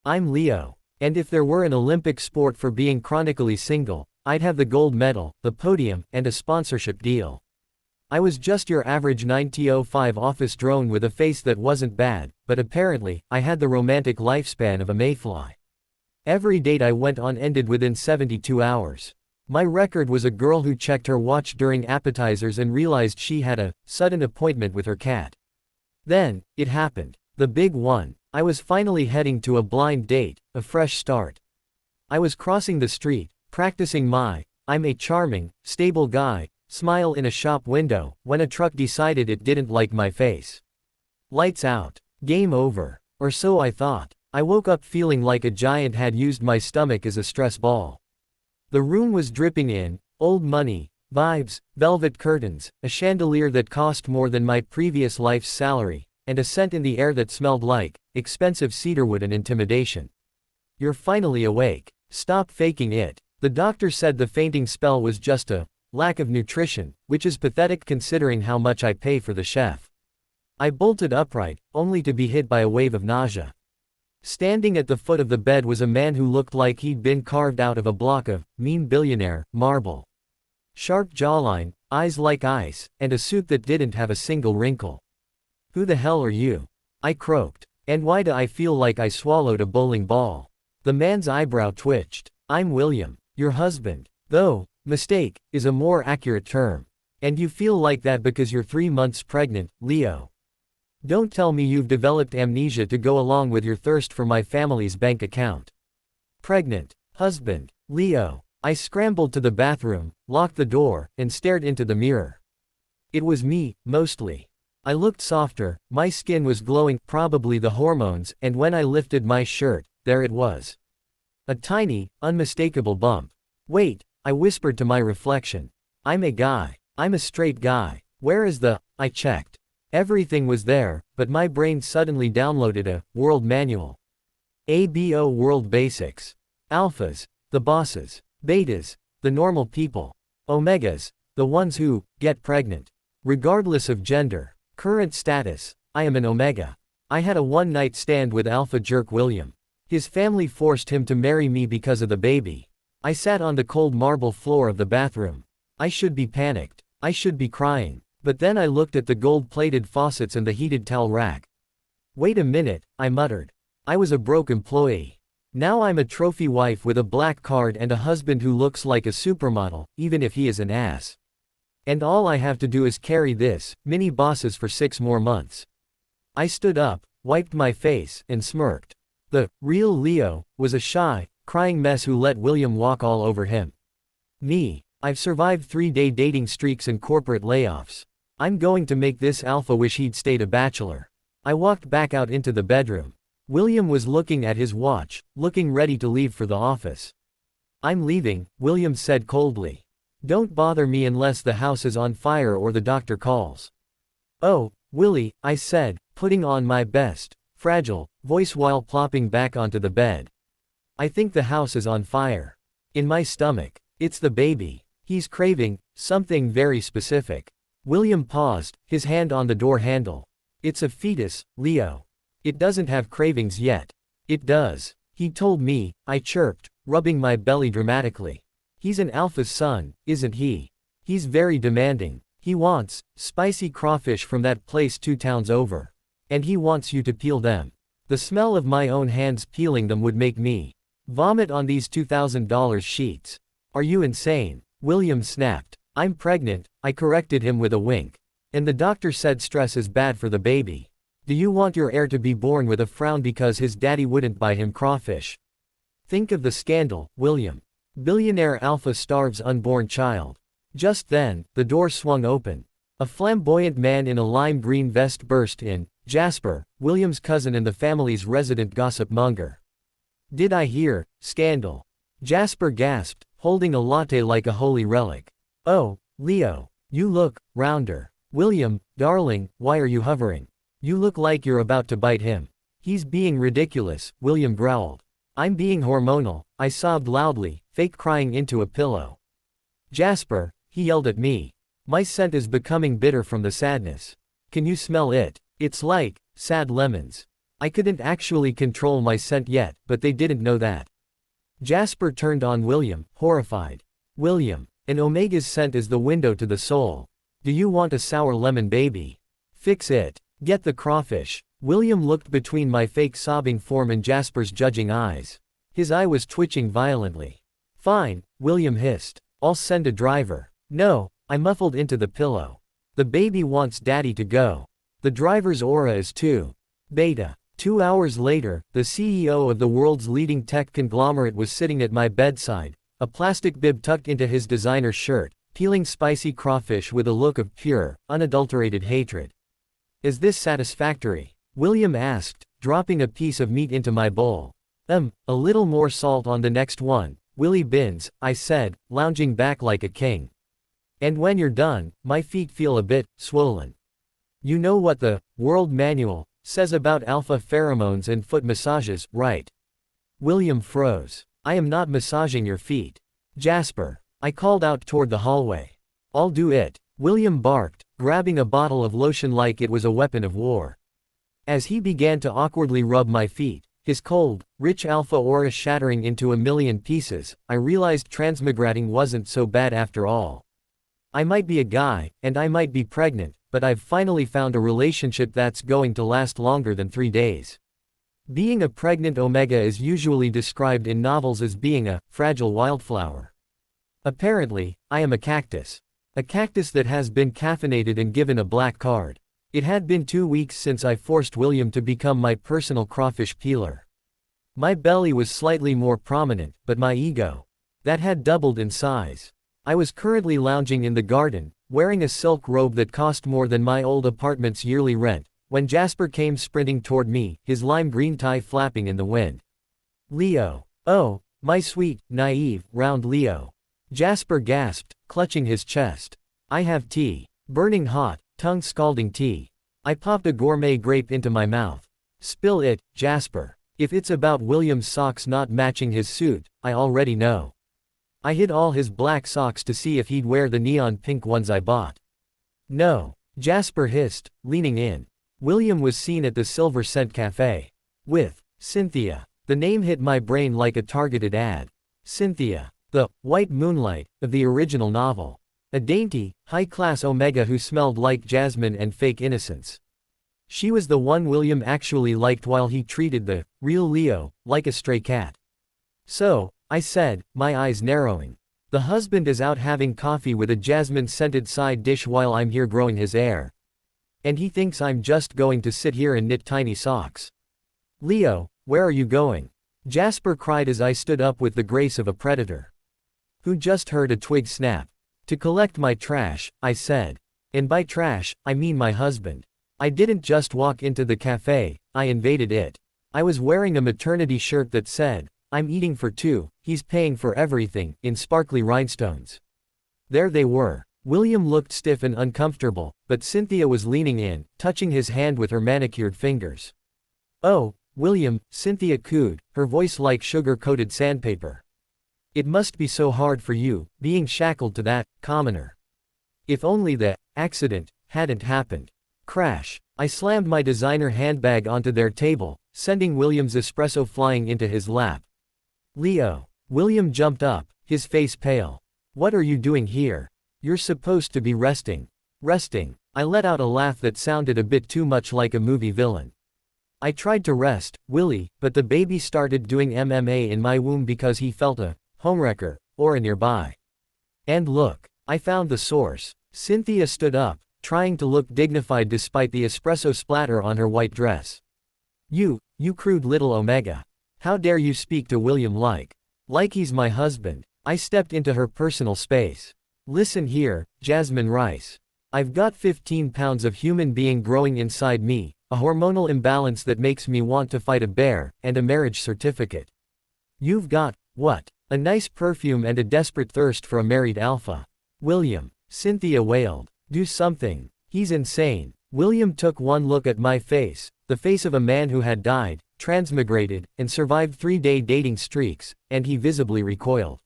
I'm Leo. And if there were an Olympic sport for being chronically single, I'd have the gold medal, the podium, and a sponsorship deal. I was just your average 9to5 office drone with a face that wasn't bad, but apparently, I had the romantic lifespan of a mayfly. Every date I went on ended within 72 hours. My record was a girl who checked her watch during appetizers and realized she had a sudden appointment with her cat. Then, it happened. The big one. I was finally heading to a blind date, a fresh start. I was crossing the street, practicing my I'm a charming, stable guy smile in a shop window, when a truck decided it didn't like my face. Lights out. Game over. Or so I thought. I woke up feeling like a giant had used my stomach as a stress ball. The room was dripping in old money, vibes, velvet curtains, a chandelier that cost more than my previous life's salary, and a scent in the air that smelled like expensive cedarwood and intimidation. You're finally awake. Stop faking it. The doctor said the fainting spell was just a lack of nutrition, which is pathetic considering how much I pay for the chef. I bolted upright, only to be hit by a wave of nausea. Standing at the foot of the bed was a man who looked like he'd been carved out of a block of mean billionaire marble. Sharp jawline, eyes like ice, and a suit that didn't have a single wrinkle. Who the hell are you? I croaked. And why do I feel like I swallowed a bowling ball? The man's eyebrow twitched. I'm William, your husband. Though, mistake is a more accurate term. And you feel like that because you're 3 months pregnant, Leo. Don't tell me you've developed amnesia to go along with your thirst for my family's bank account. Pregnant. Husband. Leo. I scrambled to the bathroom, locked the door, and stared into the mirror. It was me, mostly. I looked softer, my skin was glowing, probably the hormones, and when I lifted my shirt, there it was. A tiny, unmistakable bump. Wait, I whispered to my reflection. I'm a guy. I'm a straight guy. Where is the, I checked. Everything was there, but my brain suddenly downloaded a world manual. ABO World Basics. Alphas, the bosses. Betas, the normal people. Omegas, the ones who get pregnant. Regardless of gender. Current status, I am an omega. I had a one-night stand with alpha jerk William. His family forced him to marry me because of the baby. I sat on the cold marble floor of the bathroom. I should be panicked. I should be crying. But then I looked at the gold-plated faucets and the heated towel rack. Wait a minute, I muttered. I was a broke employee. Now I'm a trophy wife with a black card and a husband who looks like a supermodel, even if he is an ass. And all I have to do is carry this, mini bosses for 6 more months. I stood up, wiped my face, and smirked. The real Leo was a shy, crying mess who let William walk all over him. Me. I've survived 3-day dating streaks and corporate layoffs. I'm going to make this alpha wish he'd stayed a bachelor. I walked back out into the bedroom. William was looking at his watch, looking ready to leave for the office. I'm leaving, William said coldly. Don't bother me unless the house is on fire or the doctor calls. Oh, Willie, I said, putting on my best, fragile, voice while plopping back onto the bed. I think the house is on fire. In my stomach. It's the baby. He's craving something very specific. William paused, his hand on the door handle. It's a fetus, Leo. It doesn't have cravings yet. It does. He told me, I chirped, rubbing my belly dramatically. He's an alpha's son, isn't he? He's very demanding. He wants spicy crawfish from that place 2 towns over. And he wants you to peel them. The smell of my own hands peeling them would make me vomit on these $2,000 sheets. Are you insane? William snapped. I'm pregnant, I corrected him with a wink. And the doctor said stress is bad for the baby. Do you want your heir to be born with a frown because his daddy wouldn't buy him crawfish? Think of the scandal, William. Billionaire alpha starves unborn child. Just then, the door swung open. A flamboyant man in a lime green vest burst in. Jasper, William's cousin and the family's resident gossip monger. Did I hear scandal? Jasper gasped, holding a latte like a holy relic. Oh, Leo, you look rounder. William, darling, why are you hovering? You look like you're about to bite him. He's being ridiculous, William growled. I'm being hormonal, I sobbed loudly, fake crying into a pillow. Jasper, he yelled at me. My scent is becoming bitter from the sadness. Can you smell it? It's like sad lemons. I couldn't actually control my scent yet, but they didn't know that. Jasper turned on William, horrified. William, an Omega's scent is the window to the soul. Do you want a sour lemon baby? Fix it. Get the crawfish. William looked between my fake sobbing form and Jasper's judging eyes. His eye was twitching violently. Fine, William hissed. I'll send a driver. No, I muffled into the pillow. The baby wants daddy to go. The driver's aura is too. Beta. 2 hours later, the CEO of the world's leading tech conglomerate was sitting at my bedside, a plastic bib tucked into his designer shirt, peeling spicy crawfish with a look of pure, unadulterated hatred. Is this satisfactory? William asked, dropping a piece of meat into my bowl. A little more salt on the next one, Willie Bins, I said, lounging back like a king. And when you're done, my feet feel a bit swollen. You know what the World Manual says about alpha pheromones and foot massages, right? William froze. I am not massaging your feet. Jasper. I called out toward the hallway. I'll do it. William barked, grabbing a bottle of lotion like it was a weapon of war. As he began to awkwardly rub my feet, his cold, rich alpha aura shattering into a million pieces, I realized transmigrating wasn't so bad after all. I might be a guy, and I might be pregnant, but I've finally found a relationship that's going to last longer than 3 days. Being a pregnant Omega is usually described in novels as being a fragile wildflower. Apparently, I am a cactus. A cactus that has been caffeinated and given a black card. It had been 2 weeks since I forced William to become my personal crawfish peeler. My belly was slightly more prominent, but my ego, that had doubled in size. I was currently lounging in the garden, wearing a silk robe that cost more than my old apartment's yearly rent, when Jasper came sprinting toward me, his lime green tie flapping in the wind. Leo. Oh, my sweet, naive, round Leo. Jasper gasped, clutching his chest. I have tea. Burning hot, tongue scalding tea. I popped a gourmet grape into my mouth. Spill it, Jasper. If it's about William's socks not matching his suit, I already know. I hid all his black socks to see if he'd wear the neon pink ones I bought. No, Jasper hissed, leaning in. William was seen at the Silver Cent Cafe. With Cynthia. The name hit my brain like a targeted ad. Cynthia. The white moonlight of the original novel. A dainty, high-class Omega who smelled like jasmine and fake innocence. She was the one William actually liked while he treated the real Leo like a stray cat. So, I said, my eyes narrowing. The husband is out having coffee with a jasmine-scented side dish while I'm here growing his hair. And he thinks I'm just going to sit here and knit tiny socks. Leo, where are you going? Jasper cried as I stood up with the grace of a predator. Who just heard a twig snap. To collect my trash, I said. And by trash, I mean my husband. I didn't just walk into the cafe, I invaded it. I was wearing a maternity shirt that said, I'm eating for two, he's paying for everything, in sparkly rhinestones. There they were. William looked stiff and uncomfortable, but Cynthia was leaning in, touching his hand with her manicured fingers. Oh, William, Cynthia cooed, her voice like sugar-coated sandpaper. It must be so hard for you, being shackled to that commoner. If only the accident hadn't happened. Crash. I slammed my designer handbag onto their table, sending William's espresso flying into his lap. Leo. William jumped up, his face pale. What are you doing here? You're supposed to be resting. Resting. I let out a laugh that sounded a bit too much like a movie villain. I tried to rest, Willie, but the baby started doing MMA in my womb because he felt a homewrecker aura nearby. And look, I found the source. Cynthia stood up, trying to look dignified despite the espresso splatter on her white dress. You crude little Omega. How dare you speak to William like he's my husband. I stepped into her personal space. Listen here, Jasmine Rice. I've got 15 pounds of human being growing inside me, a hormonal imbalance that makes me want to fight a bear, and a marriage certificate. You've got, what? A nice perfume and a desperate thirst for a married alpha. William. Cynthia wailed. Do something. He's insane. William took one look at my face, the face of a man who had died, transmigrated, and survived 3-day dating streaks, and he visibly recoiled.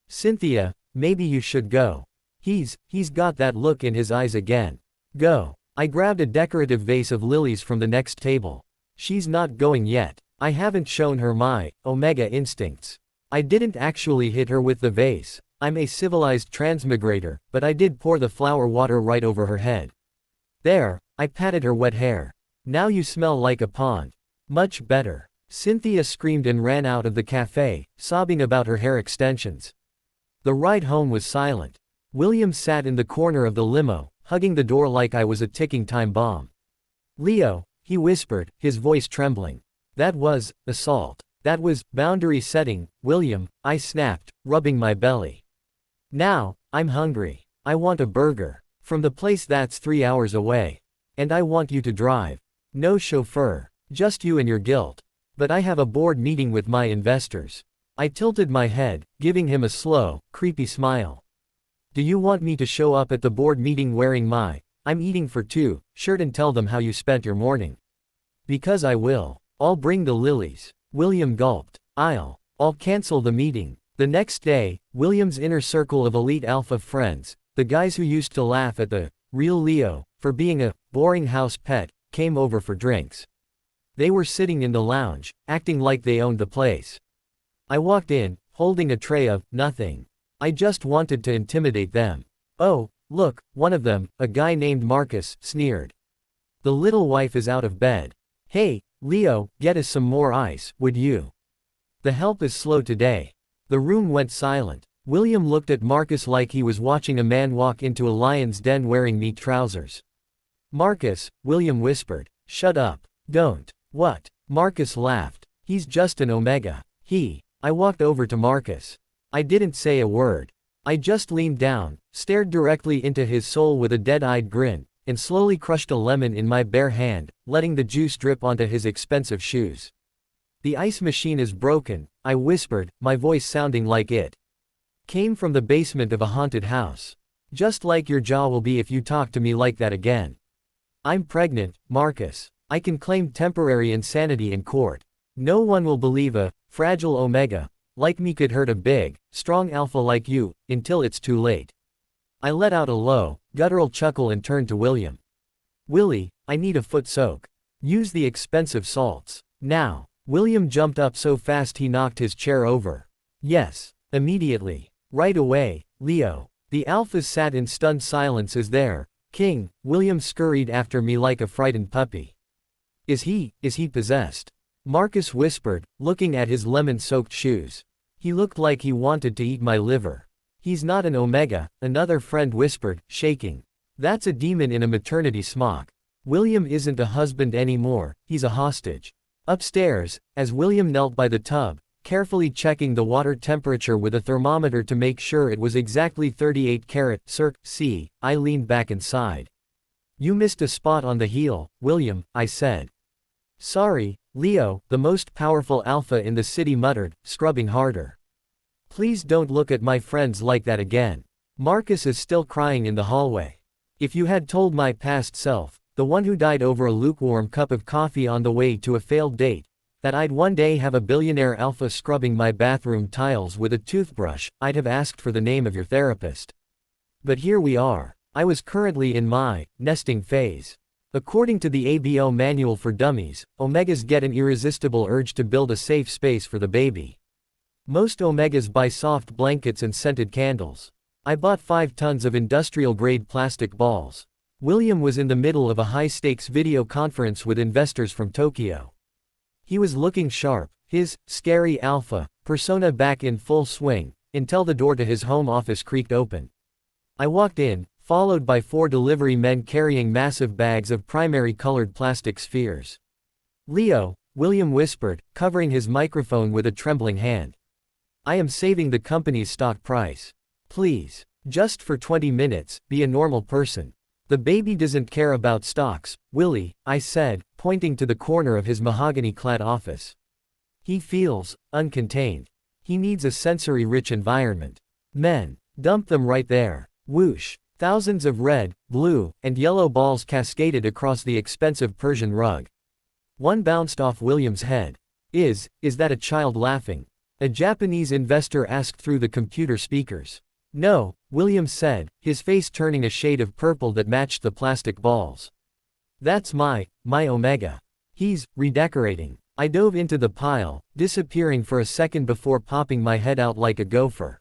Cynthia, maybe you should go. He's got that look in his eyes again. Go. I grabbed a decorative vase of lilies from the next table. She's not going yet. I haven't shown her my Omega instincts. I didn't actually hit her with the vase. I'm a civilized transmigrator, but I did pour the flower water right over her head. There, I patted her wet hair. Now you smell like a pond. Much better. Cynthia screamed and ran out of the cafe, sobbing about her hair extensions. The ride home was silent. William sat in the corner of the limo, hugging the door like I was a ticking time bomb. Leo, he whispered, his voice trembling. That was assault. That was boundary setting, William, I snapped, rubbing my belly. Now, I'm hungry. I want a burger. From the place that's 3 hours away. And I want you to drive. No chauffeur. Just you and your guilt. But I have a board meeting with my investors. I tilted my head, giving him a slow, creepy smile. Do you want me to show up at the board meeting wearing my "I'm eating for two" shirt and tell them how you spent your morning? Because I will. I'll bring the lilies. William gulped. I'll cancel the meeting. The next day, William's inner circle of elite alpha friends, the guys who used to laugh at the real Leo for being a boring house pet, came over for drinks. They were sitting in the lounge, acting like they owned the place. I walked in, holding a tray of nothing. I just wanted to intimidate them. Oh, look, one of them, a guy named Marcus, sneered. The little wife is out of bed. Hey, Leo, get us some more ice, would you? The help is slow today. The room went silent. William looked at Marcus like he was watching a man walk into a lion's den wearing neat trousers. Marcus, William whispered. Shut up. Don't. What? Marcus laughed. He's just an Omega. I walked over to Marcus. I didn't say a word. I just leaned down, stared directly into his soul with a dead-eyed grin, and slowly crushed a lemon in my bare hand, letting the juice drip onto his expensive shoes. The ice machine is broken, I whispered, my voice sounding like it came from the basement of a haunted house. Just like your jaw will be if you talk to me like that again. I'm pregnant, Marcus. I can claim temporary insanity in court. No one will believe a fragile Omega like me could hurt a big, strong alpha like you, until it's too late. I let out a low, guttural chuckle and turned to William. Willie, I need a foot soak. Use the expensive salts. Now. William jumped up so fast he knocked his chair over. Yes. Immediately. Right away, Leo. The alphas sat in stunned silence as their king, William scurried after me like a frightened puppy. Is he possessed? Marcus whispered, looking at his lemon-soaked shoes. He looked like he wanted to eat my liver. He's not an Omega, another friend whispered, shaking. That's a demon in a maternity smock. William isn't a husband anymore, he's a hostage. Upstairs, as William knelt by the tub, carefully checking the water temperature with a thermometer to make sure it was exactly 38 carat circ. C, I leaned back and sighed. You missed a spot on the heel, William, I said. Sorry, Leo, the most powerful alpha in the city muttered, scrubbing harder. Please don't look at my friends like that again. Marcus is still crying in the hallway. If you had told my past self, the one who died over a lukewarm cup of coffee on the way to a failed date, that I'd one day have a billionaire alpha scrubbing my bathroom tiles with a toothbrush, I'd have asked for the name of your therapist. But here we are. I was currently in my nesting phase. According to the ABO manual for dummies, Omegas get an irresistible urge to build a safe space for the baby. Most Omegas buy soft blankets and scented candles. I bought 5 tons of industrial-grade plastic balls. William was in the middle of a high-stakes video conference with investors from Tokyo. He was looking sharp, his scary alpha persona back in full swing, until the door to his home office creaked open. I walked in, followed by 4 delivery men carrying massive bags of primary-colored plastic spheres. Leo, William whispered, covering his microphone with a trembling hand. I am saving the company's stock price. Please, just for 20 minutes, be a normal person. The baby doesn't care about stocks, Willie, I said, pointing to the corner of his mahogany-clad office. He feels uncontained. He needs a sensory-rich environment. Men, dump them right there. Whoosh. Thousands of red, blue, and yellow balls cascaded across the expensive Persian rug. One bounced off William's head. Is that a child laughing? A Japanese investor asked through the computer speakers. No, William said, his face turning a shade of purple that matched the plastic balls. That's my Omega. He's redecorating. I dove into the pile, disappearing for a second before popping my head out like a gopher.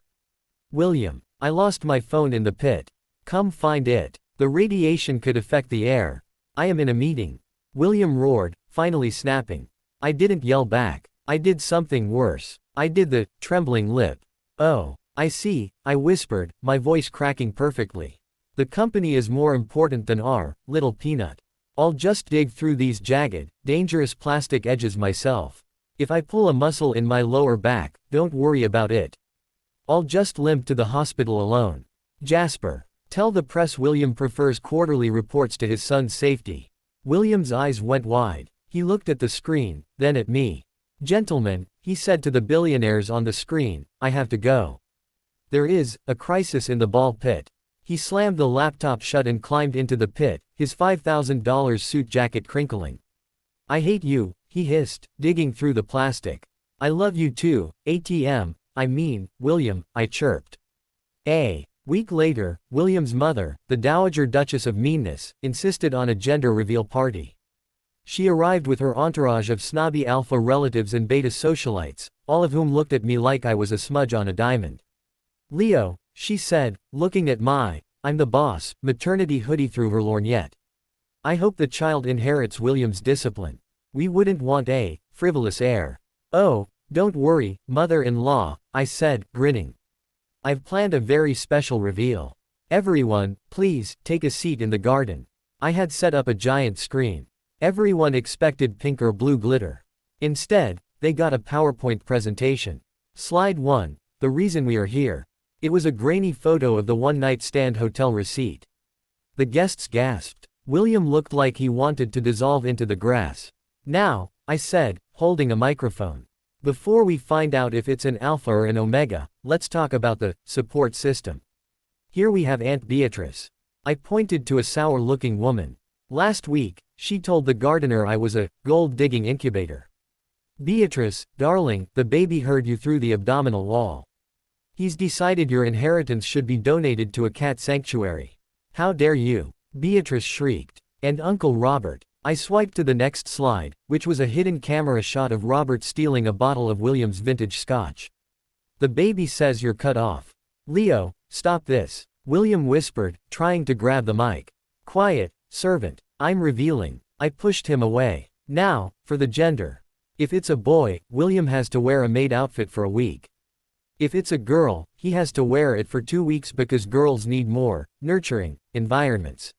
William, I lost my phone in the pit. Come find it. The radiation could affect the air. I am in a meeting. William roared, finally snapping. I didn't yell back. I did something worse. I did the trembling lip. Oh, I see, I whispered, my voice cracking perfectly. The company is more important than our little peanut. I'll just dig through these jagged, dangerous plastic edges myself. If I pull a muscle in my lower back, don't worry about it. I'll just limp to the hospital alone. Jasper, tell the press William prefers quarterly reports to his son's safety. William's eyes went wide. He looked at the screen, then at me. Gentlemen, he said to the billionaires on the screen, I have to go. There is a crisis in the ball pit. He slammed the laptop shut and climbed into the pit, his $5,000 suit jacket crinkling. I hate you, he hissed, digging through the plastic. I love you too, ATM, I mean, William, I chirped. A week later, William's mother, the Dowager Duchess of Meanness, insisted on a gender reveal party. She arrived with her entourage of snobby alpha relatives and beta socialites, all of whom looked at me like I was a smudge on a diamond. Leo, she said, looking at my I'm the boss maternity hoodie through her lorgnette. I hope the child inherits William's discipline. We wouldn't want a frivolous heir. Oh, don't worry, mother-in-law, I said, grinning. I've planned a very special reveal. Everyone, please, take a seat in the garden. I had set up a giant screen. Everyone expected pink or blue glitter. Instead, they got a PowerPoint presentation. Slide 1, the reason we are here. It was a grainy photo of the one-night stand hotel receipt. The guests gasped. William looked like he wanted to dissolve into the grass. Now, I said, holding a microphone. Before we find out if it's an alpha or an omega, let's talk about the support system. Here we have Aunt Beatrice. I pointed to a sour-looking woman. Last week, she told the gardener I was a gold-digging incubator. Beatrice, darling, the baby heard you through the abdominal wall. He's decided your inheritance should be donated to a cat sanctuary. How dare you? Beatrice shrieked. And Uncle Robert. I swiped to the next slide, which was a hidden camera shot of Robert stealing a bottle of William's vintage scotch. The baby says you're cut off. Leo, stop this. William whispered, trying to grab the mic. Quiet, servant. I'm revealing. I pushed him away. Now, for the gender. If it's a boy, William has to wear a maid outfit for a week. If it's a girl, he has to wear it for 2 weeks because girls need more nurturing environments.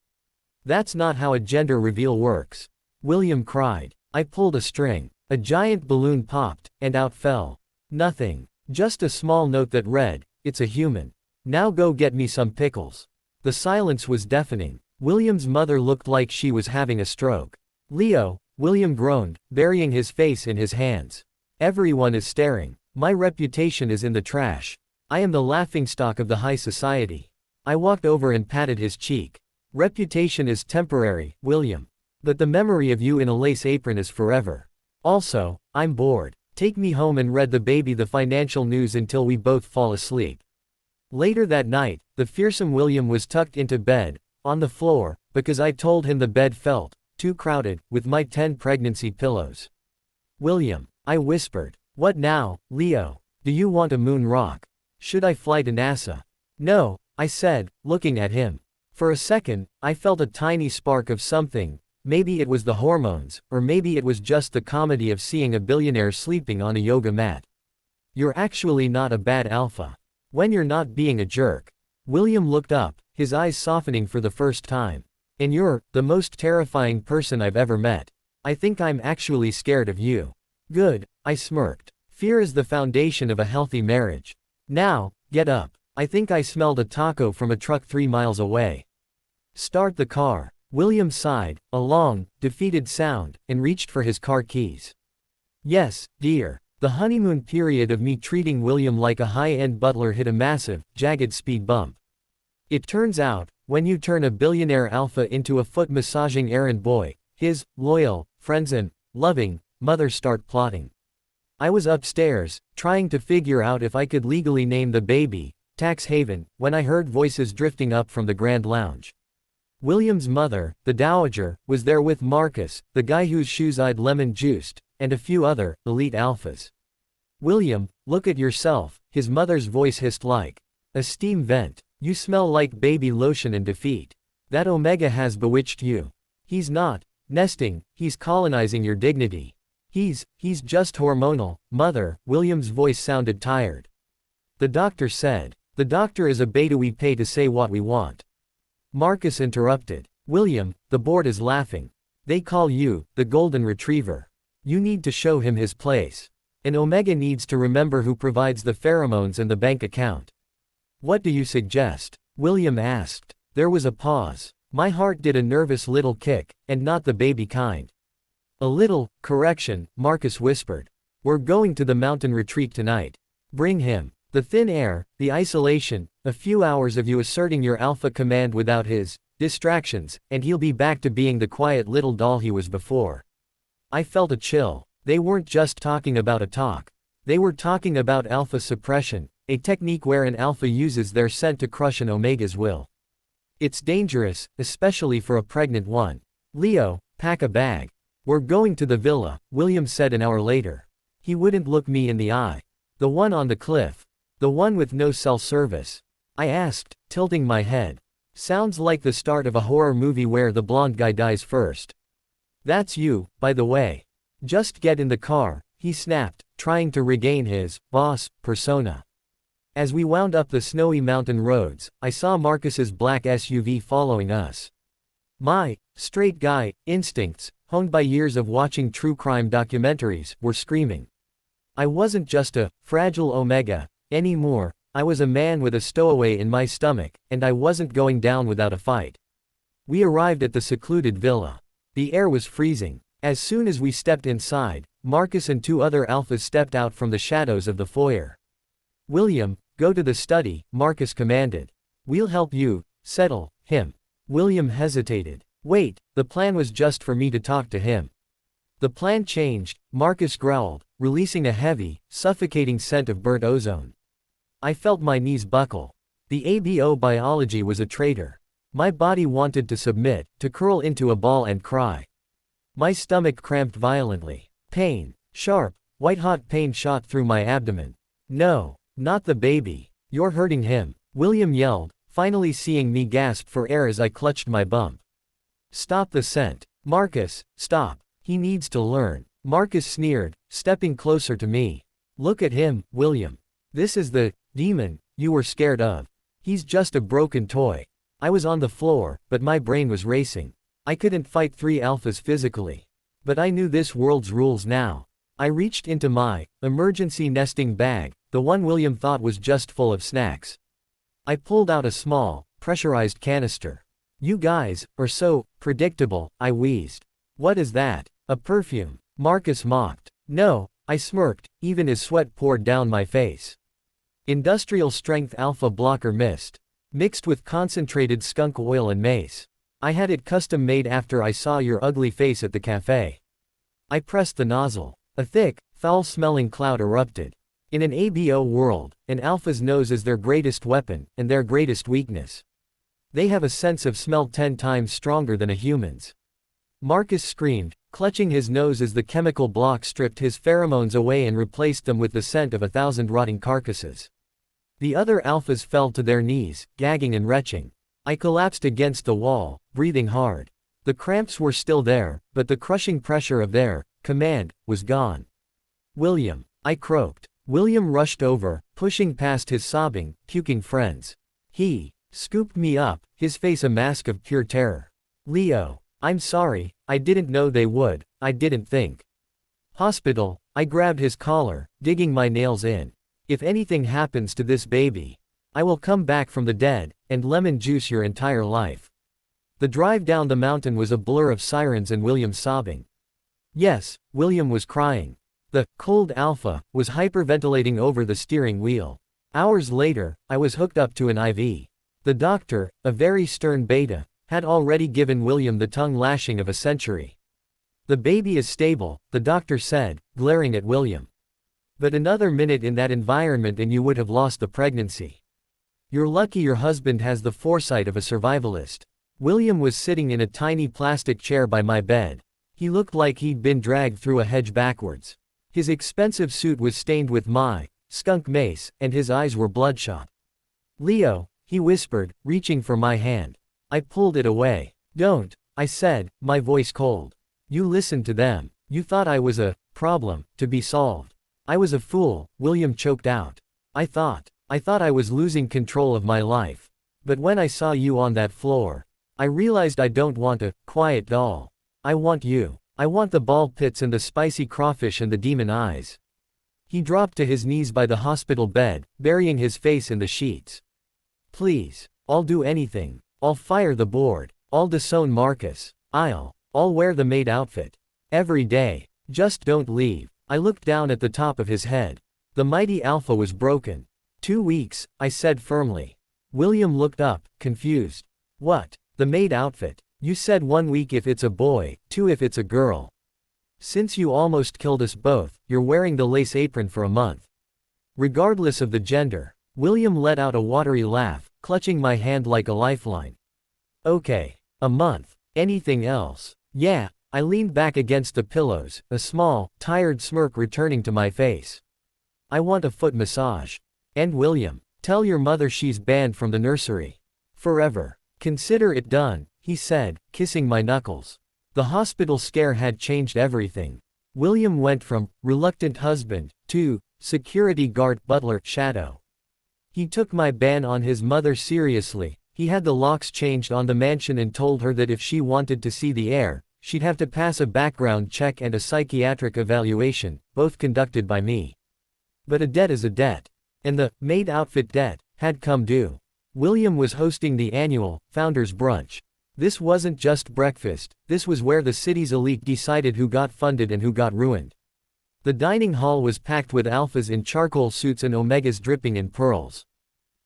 That's not how a gender reveal works. William cried. I pulled a string. A giant balloon popped, and out fell. Nothing. Just a small note that read, it's a human. Now go get me some pickles. The silence was deafening. William's mother looked like she was having a stroke. Leo, William groaned, burying his face in his hands. Everyone is staring. My reputation is in the trash. I am the laughingstock of the high society. I walked over and patted his cheek. Reputation is temporary, William. But the memory of you in a lace apron is forever. Also, I'm bored. Take me home and read the baby the financial news until we both fall asleep. Later that night, the fearsome William was tucked into bed, on the floor, because I told him the bed felt too crowded, with my 10 pregnancy pillows. William, I whispered. What now, Leo? Do you want a moon rock? Should I fly to NASA? No, I said, looking at him. For a second, I felt a tiny spark of something. Maybe it was the hormones, or maybe it was just the comedy of seeing a billionaire sleeping on a yoga mat. You're actually not a bad alpha. When you're not being a jerk. William looked up, his eyes softening for the first time. And you're the most terrifying person I've ever met. I think I'm actually scared of you. Good, I smirked. Fear is the foundation of a healthy marriage. Now, get up. I think I smelled a taco from a truck 3 miles away. Start the car. William sighed, a long, defeated sound, and reached for his car keys. Yes, dear. The honeymoon period of me treating William like a high-end butler hit a massive, jagged speed bump. It turns out, when you turn a billionaire alpha into a foot-massaging errand boy, his loyal friends and loving mother start plotting. I was upstairs, trying to figure out if I could legally name the baby, Tax Haven, when I heard voices drifting up from the Grand Lounge. William's mother, the dowager, was there with Marcus, the guy whose shoes I'd lemon-juiced, and a few other, elite alphas. "William, look at yourself," his mother's voice hissed like a steam vent. "You smell like baby lotion and defeat. That Omega has bewitched you. He's not nesting, he's colonizing your dignity. He's just hormonal, mother." William's voice sounded tired. The doctor said. "The doctor is a beta, we pay to say what we want." Marcus interrupted. "William, the board is laughing. They call you the golden retriever. You need to show him his place. An Omega needs to remember who provides the pheromones and the bank account." "What do you suggest?" William asked. There was a pause. My heart did a nervous little kick, and not the baby kind. "A little correction," Marcus whispered. "We're going to the mountain retreat tonight. Bring him. The thin air, the isolation, a few hours of you asserting your alpha command without his distractions, and he'll be back to being the quiet little doll he was before." I felt a chill. They weren't just talking about a talk. They were talking about alpha suppression, a technique where an alpha uses their scent to crush an omega's will. It's dangerous, especially for a pregnant one. "Leo, pack a bag. We're going to the villa," William said an hour later. He wouldn't look me in the eye. "The one on the cliff. The one with no cell service?" I asked, tilting my head. "Sounds like the start of a horror movie where the blonde guy dies first." "That's you, by the way. Just get in the car," he snapped, trying to regain his boss persona. As we wound up the snowy mountain roads, I saw Marcus's black SUV following us. My straight guy instincts, honed by years of watching true crime documentaries, were screaming. I wasn't just a fragile Omega anymore. I was a man with a stowaway in my stomach, and I wasn't going down without a fight. We arrived at the secluded villa. The air was freezing. As soon as we stepped inside, Marcus and two other alphas stepped out from the shadows of the foyer. "William, go to the study," Marcus commanded. "We'll help you settle him." William hesitated. "Wait, the plan was just for me to talk to him." "The plan changed," Marcus growled, releasing a heavy, suffocating scent of burnt ozone. I felt my knees buckle. The ABO biology was a traitor. My body wanted to submit, to curl into a ball and cry. My stomach cramped violently. Pain, sharp, white-hot pain shot through my abdomen. "No, not the baby. You're hurting him," William yelled, finally seeing me gasp for air as I clutched my bump. "Stop the scent. Marcus, stop. He needs to learn." Marcus sneered, stepping closer to me. "Look at him, William. This is the demon you were scared of. He's just a broken toy." I was on the floor, but my brain was racing. I couldn't fight three alphas physically. But I knew this world's rules now. I reached into my emergency nesting bag, the one William thought was just full of snacks. I pulled out a small, pressurized canister. "You guys are so predictable," I wheezed. "What is that? A perfume?" Marcus mocked. "No," I smirked, even as sweat poured down my face. "Industrial strength alpha blocker mist. Mixed with concentrated skunk oil and mace. I had it custom made after I saw your ugly face at the cafe." I pressed the nozzle. A thick, foul-smelling cloud erupted. In an ABO world, an alpha's nose is their greatest weapon, and their greatest weakness. They have a sense of smell 10 times stronger than a human's. Marcus screamed, clutching his nose as the chemical block stripped his pheromones away and replaced them with the scent of 1,000 rotting carcasses. The other alphas fell to their knees, gagging and retching. I collapsed against the wall, breathing hard. The cramps were still there, but the crushing pressure of their command was gone. "William," I croaked. William rushed over, pushing past his sobbing, puking friends. He scooped me up, his face a mask of pure terror. "Leo, I'm sorry, I didn't know they would, I didn't think." "Hospital," I grabbed his collar, digging my nails in. "If anything happens to this baby, I will come back from the dead, and lemon juice your entire life." The drive down the mountain was a blur of sirens and William sobbing. Yes, William was crying. The cold alpha was hyperventilating over the steering wheel. Hours later, I was hooked up to an IV. The doctor, a very stern beta, had already given William the tongue lashing of a century. "The baby is stable," the doctor said, glaring at William. "But another minute in that environment and you would have lost the pregnancy. You're lucky your husband has the foresight of a survivalist." William was sitting in a tiny plastic chair by my bed. He looked like he'd been dragged through a hedge backwards. His expensive suit was stained with my skunk mace, and his eyes were bloodshot. "Leo," he whispered, reaching for my hand. I pulled it away. "Don't," I said, my voice cold. "You listened to them. You thought I was a problem to be solved." "I was a fool," William choked out. I thought I was losing control of my life. But when I saw you on that floor, I realized I don't want a quiet doll. I want you. I want the ball pits and the spicy crawfish and the demon eyes." He dropped to his knees by the hospital bed, burying his face in the sheets. "Please. I'll do anything. I'll fire the board. I'll disown Marcus. I'll wear the maid outfit. Every day. Just don't leave." I looked down at the top of his head. The mighty alpha was broken. 2 weeks, I said firmly. William looked up, confused. "What? The maid outfit? You said 1 week if it's a boy, 2 if it's a girl. Since you almost killed us both, you're wearing the lace apron for a month. Regardless of the gender." William let out a watery laugh, clutching my hand like a lifeline. "Okay. A month. Anything else?" "Yeah." I leaned back against the pillows, a small, tired smirk returning to my face. "I want a foot massage. And William, tell your mother she's banned from the nursery. Forever. Consider it done," he said, kissing my knuckles. The hospital scare had changed everything. William went from reluctant husband to security guard butler shadow. He took my ban on his mother seriously. He had the locks changed on the mansion and told her that if she wanted to see the heir, she'd have to pass a background check and a psychiatric evaluation, both conducted by me. But a debt is a debt. And the maid outfit debt had come due. William was hosting the annual Founders Brunch. This wasn't just breakfast, this was where the city's elite decided who got funded and who got ruined. The dining hall was packed with alphas in charcoal suits and omegas dripping in pearls.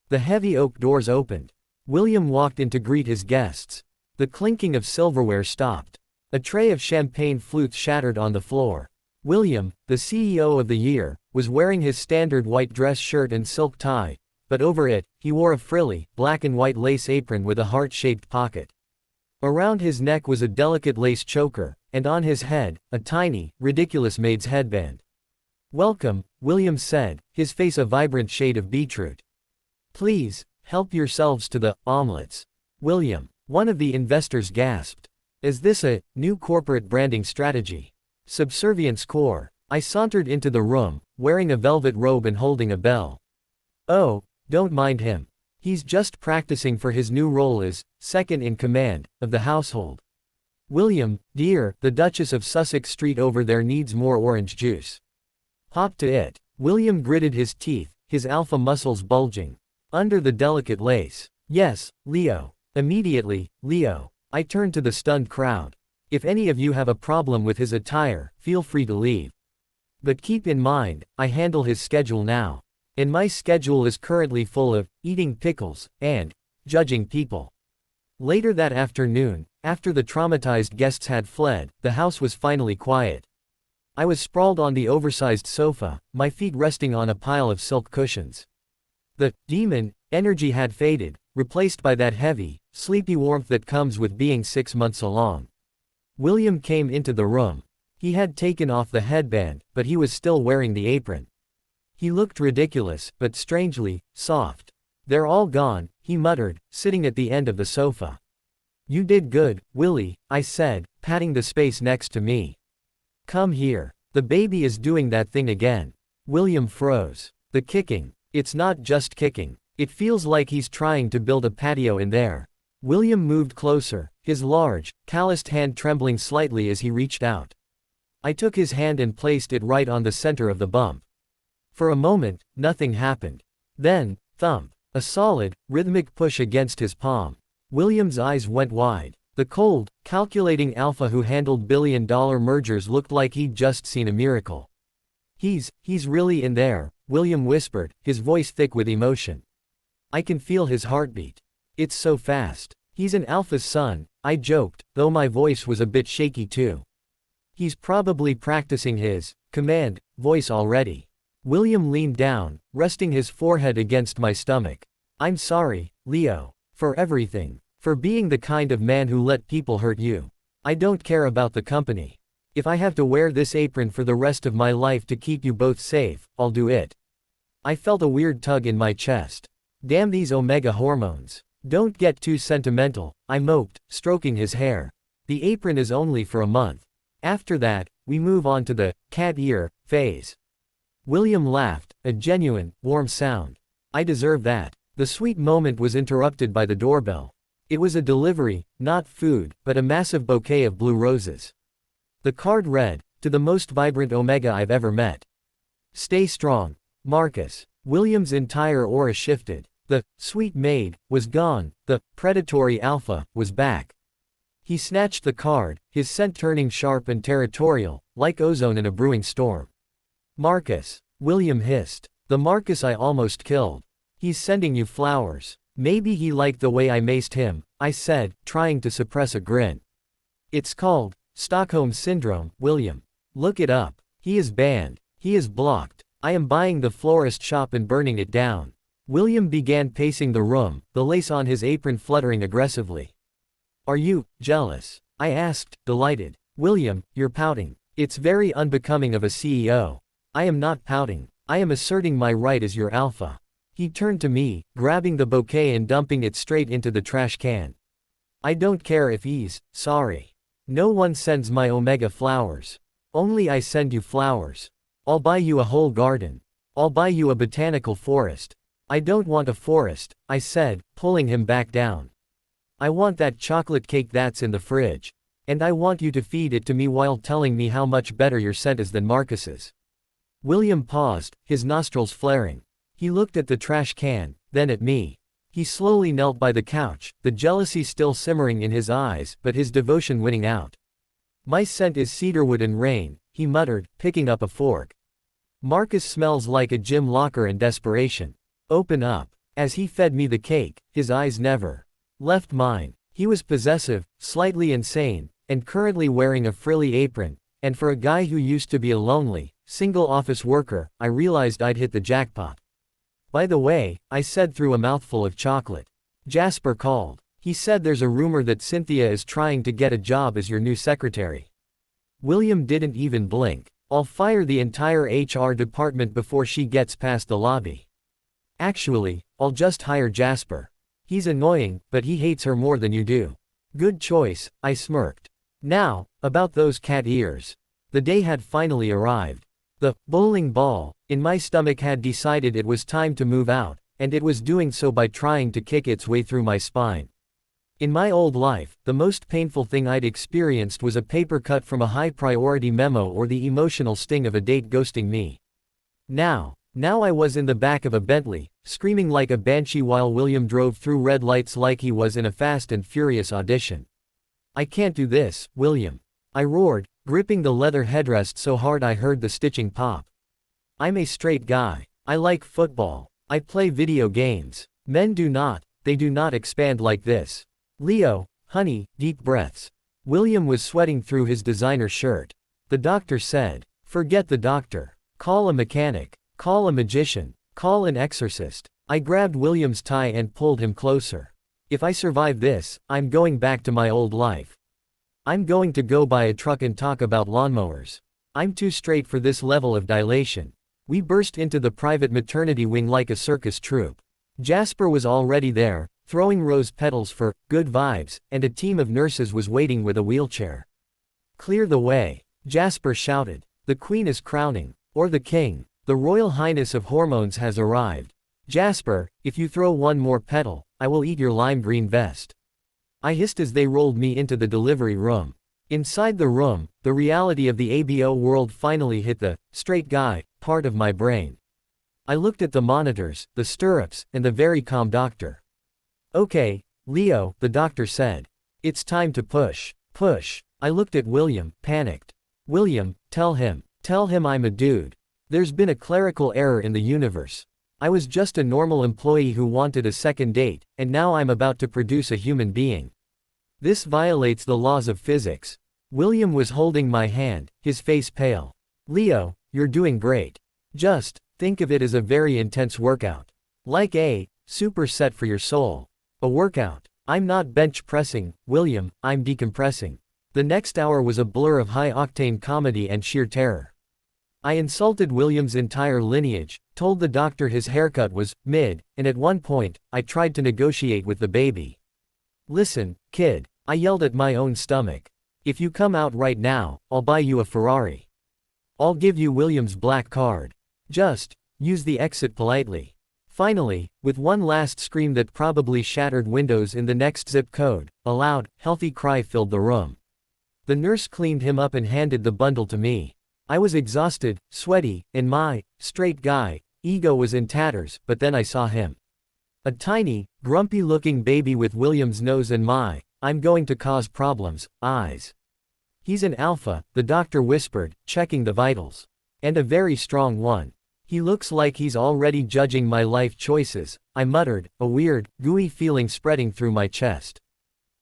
The heavy oak doors opened. William walked in to greet his guests. The clinking of silverware stopped. A tray of champagne flutes shattered on the floor. William, the CEO of the year, was wearing his standard white dress shirt and silk tie, but over it, he wore a frilly, black and white lace apron with a heart-shaped pocket. Around his neck was a delicate lace choker, and on his head, a tiny, ridiculous maid's headband. "Welcome," William said, his face a vibrant shade of beetroot. "Please, help yourselves to the omelets." "William," one of the investors gasped. "Is this a new corporate branding strategy? Subservience core?" I sauntered into the room, wearing a velvet robe and holding a bell. "Oh, don't mind him. He's just practicing for his new role as second in command of the household. William, dear, the Duchess of Sussex Street over there needs more orange juice. Hop to it." William gritted his teeth, his alpha muscles bulging under the delicate lace. "Yes, Leo." Immediately, Leo. I turned to the stunned crowd. "If any of you have a problem with his attire, feel free to leave. But keep in mind, I handle his schedule now. And my schedule is currently full of eating pickles and judging people." Later that afternoon, after the traumatized guests had fled, the house was finally quiet. I was sprawled on the oversized sofa, my feet resting on a pile of silk cushions. The demon energy had faded, replaced by that heavy, sleepy warmth that comes with being 6 months along. William came into the room. He had taken off the headband, but he was still wearing the apron. He looked ridiculous, but strangely soft. "They're all gone," he muttered, sitting at the end of the sofa. "You did good, Willie," I said, patting the space next to me. "Come here. The baby is doing that thing again." William froze. "The kicking. It's not just kicking. It feels like he's trying to build a patio in there." William moved closer, his large, calloused hand trembling slightly as he reached out. I took his hand and placed it right on the center of the bump. For a moment, nothing happened. Then, thump. A solid, rhythmic push against his palm. William's eyes went wide. The cold, calculating alpha who handled billion-dollar mergers looked like he'd just seen a miracle. He's really in there," William whispered, his voice thick with emotion. "I can feel his heartbeat. It's so fast. He's an alpha's son," I joked, though my voice was a bit shaky too. "He's probably practicing his command voice already." William leaned down, resting his forehead against my stomach. "I'm sorry, Leo, for everything. For being the kind of man who let people hurt you. I don't care about the company. If I have to wear this apron for the rest of my life to keep you both safe, I'll do it. I felt a weird tug in my chest. Damn these omega hormones. Don't get too sentimental, I moped, stroking his hair. The apron is only for a month. After that, we move on to the cat ear phase. William laughed, a genuine, warm sound. I deserve that. The sweet moment was interrupted by the doorbell. It was a delivery, not food, but a massive bouquet of blue roses. The card read, "To the most vibrant omega I've ever met. Stay strong, Marcus." William's entire aura shifted. The sweet maid was gone, the predatory alpha was back. He snatched the card, his scent turning sharp and territorial, like ozone in a brewing storm. "Marcus," William hissed. "The Marcus I almost killed. He's sending you flowers." "Maybe he liked the way I maced him," I said, trying to suppress a grin. "It's called Stockholm Syndrome, William. Look it up. He is banned. He is blocked. I am buying the florist shop and burning it down." William began pacing the room, the lace on his apron fluttering aggressively. "Are you jealous?" I asked, delighted. "William, you're pouting. It's very unbecoming of a CEO." "I am not pouting. I am asserting my right as your alpha." He turned to me, grabbing the bouquet and dumping it straight into the trash can. "I don't care if he's sorry. No one sends my omega flowers. Only I send you flowers. I'll buy you a whole garden. I'll buy you a botanical forest." "I don't want a forest," I said, pulling him back down. "I want that chocolate cake that's in the fridge. And I want you to feed it to me while telling me how much better your scent is than Marcus's." William paused, his nostrils flaring. He looked at the trash can, then at me. He slowly knelt by the couch, the jealousy still simmering in his eyes, but his devotion winning out. "My scent is cedarwood and rain," he muttered, picking up a fork. "Marcus smells like a gym locker and desperation. Open up." As he fed me the cake, his eyes never left mine. He was possessive, slightly insane, and currently wearing a frilly apron, and for a guy who used to be a lonely, single office worker, I realized I'd hit the jackpot. "By the way," I said through a mouthful of chocolate. "Jasper called. He said there's a rumor that Cynthia is trying to get a job as your new secretary." William didn't even blink. "I'll fire the entire HR department before she gets past the lobby. Actually, I'll just hire Jasper. He's annoying, but he hates her more than you do." "Good choice," I smirked. Now, about those cat ears. The day had finally arrived. The bowling ball in my stomach had decided it was time to move out, and it was doing so by trying to kick its way through my spine. In my old life, the most painful thing I'd experienced was a paper cut from a high-priority memo or the emotional sting of a date ghosting me. Now I was in the back of a Bentley, screaming like a banshee while William drove through red lights like he was in a Fast and Furious audition. "I can't do this, William," I roared, gripping the leather headrest so hard I heard the stitching pop. "I'm a straight guy. I like football. I play video games. Men do not, they do not expand like this. Leo, honey," deep breaths. William was sweating through his designer shirt. "The doctor said." "Forget the doctor. Call a mechanic. Call a magician. Call an exorcist." I grabbed William's tie and pulled him closer. "If I survive this, I'm going back to my old life. I'm going to go buy a truck and talk about lawnmowers. I'm too straight for this level of dilation." We burst into the private maternity wing like a circus troupe. Jasper was already there, throwing rose petals for good vibes, and a team of nurses was waiting with a wheelchair. "Clear the way," Jasper shouted. "The queen is crowning. Or the king. The Royal Highness of Hormones has arrived. Jasper, if you throw one more petal, I will eat your lime green vest." I hissed as they rolled me into the delivery room. Inside the room, the reality of the ABO world finally hit the straight guy part of my brain. I looked at the monitors, the stirrups, and the very calm doctor. "Okay, Leo," the doctor said. "It's time to push. Push." I looked at William, panicked. "William, tell him I'm a dude. There's been a clerical error in the universe. I was just a normal employee who wanted a second date, and now I'm about to produce a human being. This violates the laws of physics." William was holding my hand, his face pale. "Leo, you're doing great. Just think of it as a very intense workout. Like a superset for your soul. A workout. I'm not bench pressing, William, I'm decompressing. The next hour was a blur of high-octane comedy and sheer terror. I insulted William's entire lineage, told the doctor his haircut was mid, and at one point, I tried to negotiate with the baby. Listen, kid, I yelled at my own stomach. If you come out right now, I'll buy you a Ferrari. I'll give you William's black card. Just use the exit politely. Finally, with one last scream that probably shattered windows in the next zip code, a loud, healthy cry filled the room. The nurse cleaned him up and handed the bundle to me. I was exhausted, sweaty, and my straight guy ego was in tatters, but then I saw him. A tiny, grumpy-looking baby with William's nose and my I'm going to cause problems eyes. He's an alpha, the doctor whispered, checking the vitals. And a very strong one. He looks like he's already judging my life choices, I muttered, a weird, gooey feeling spreading through my chest.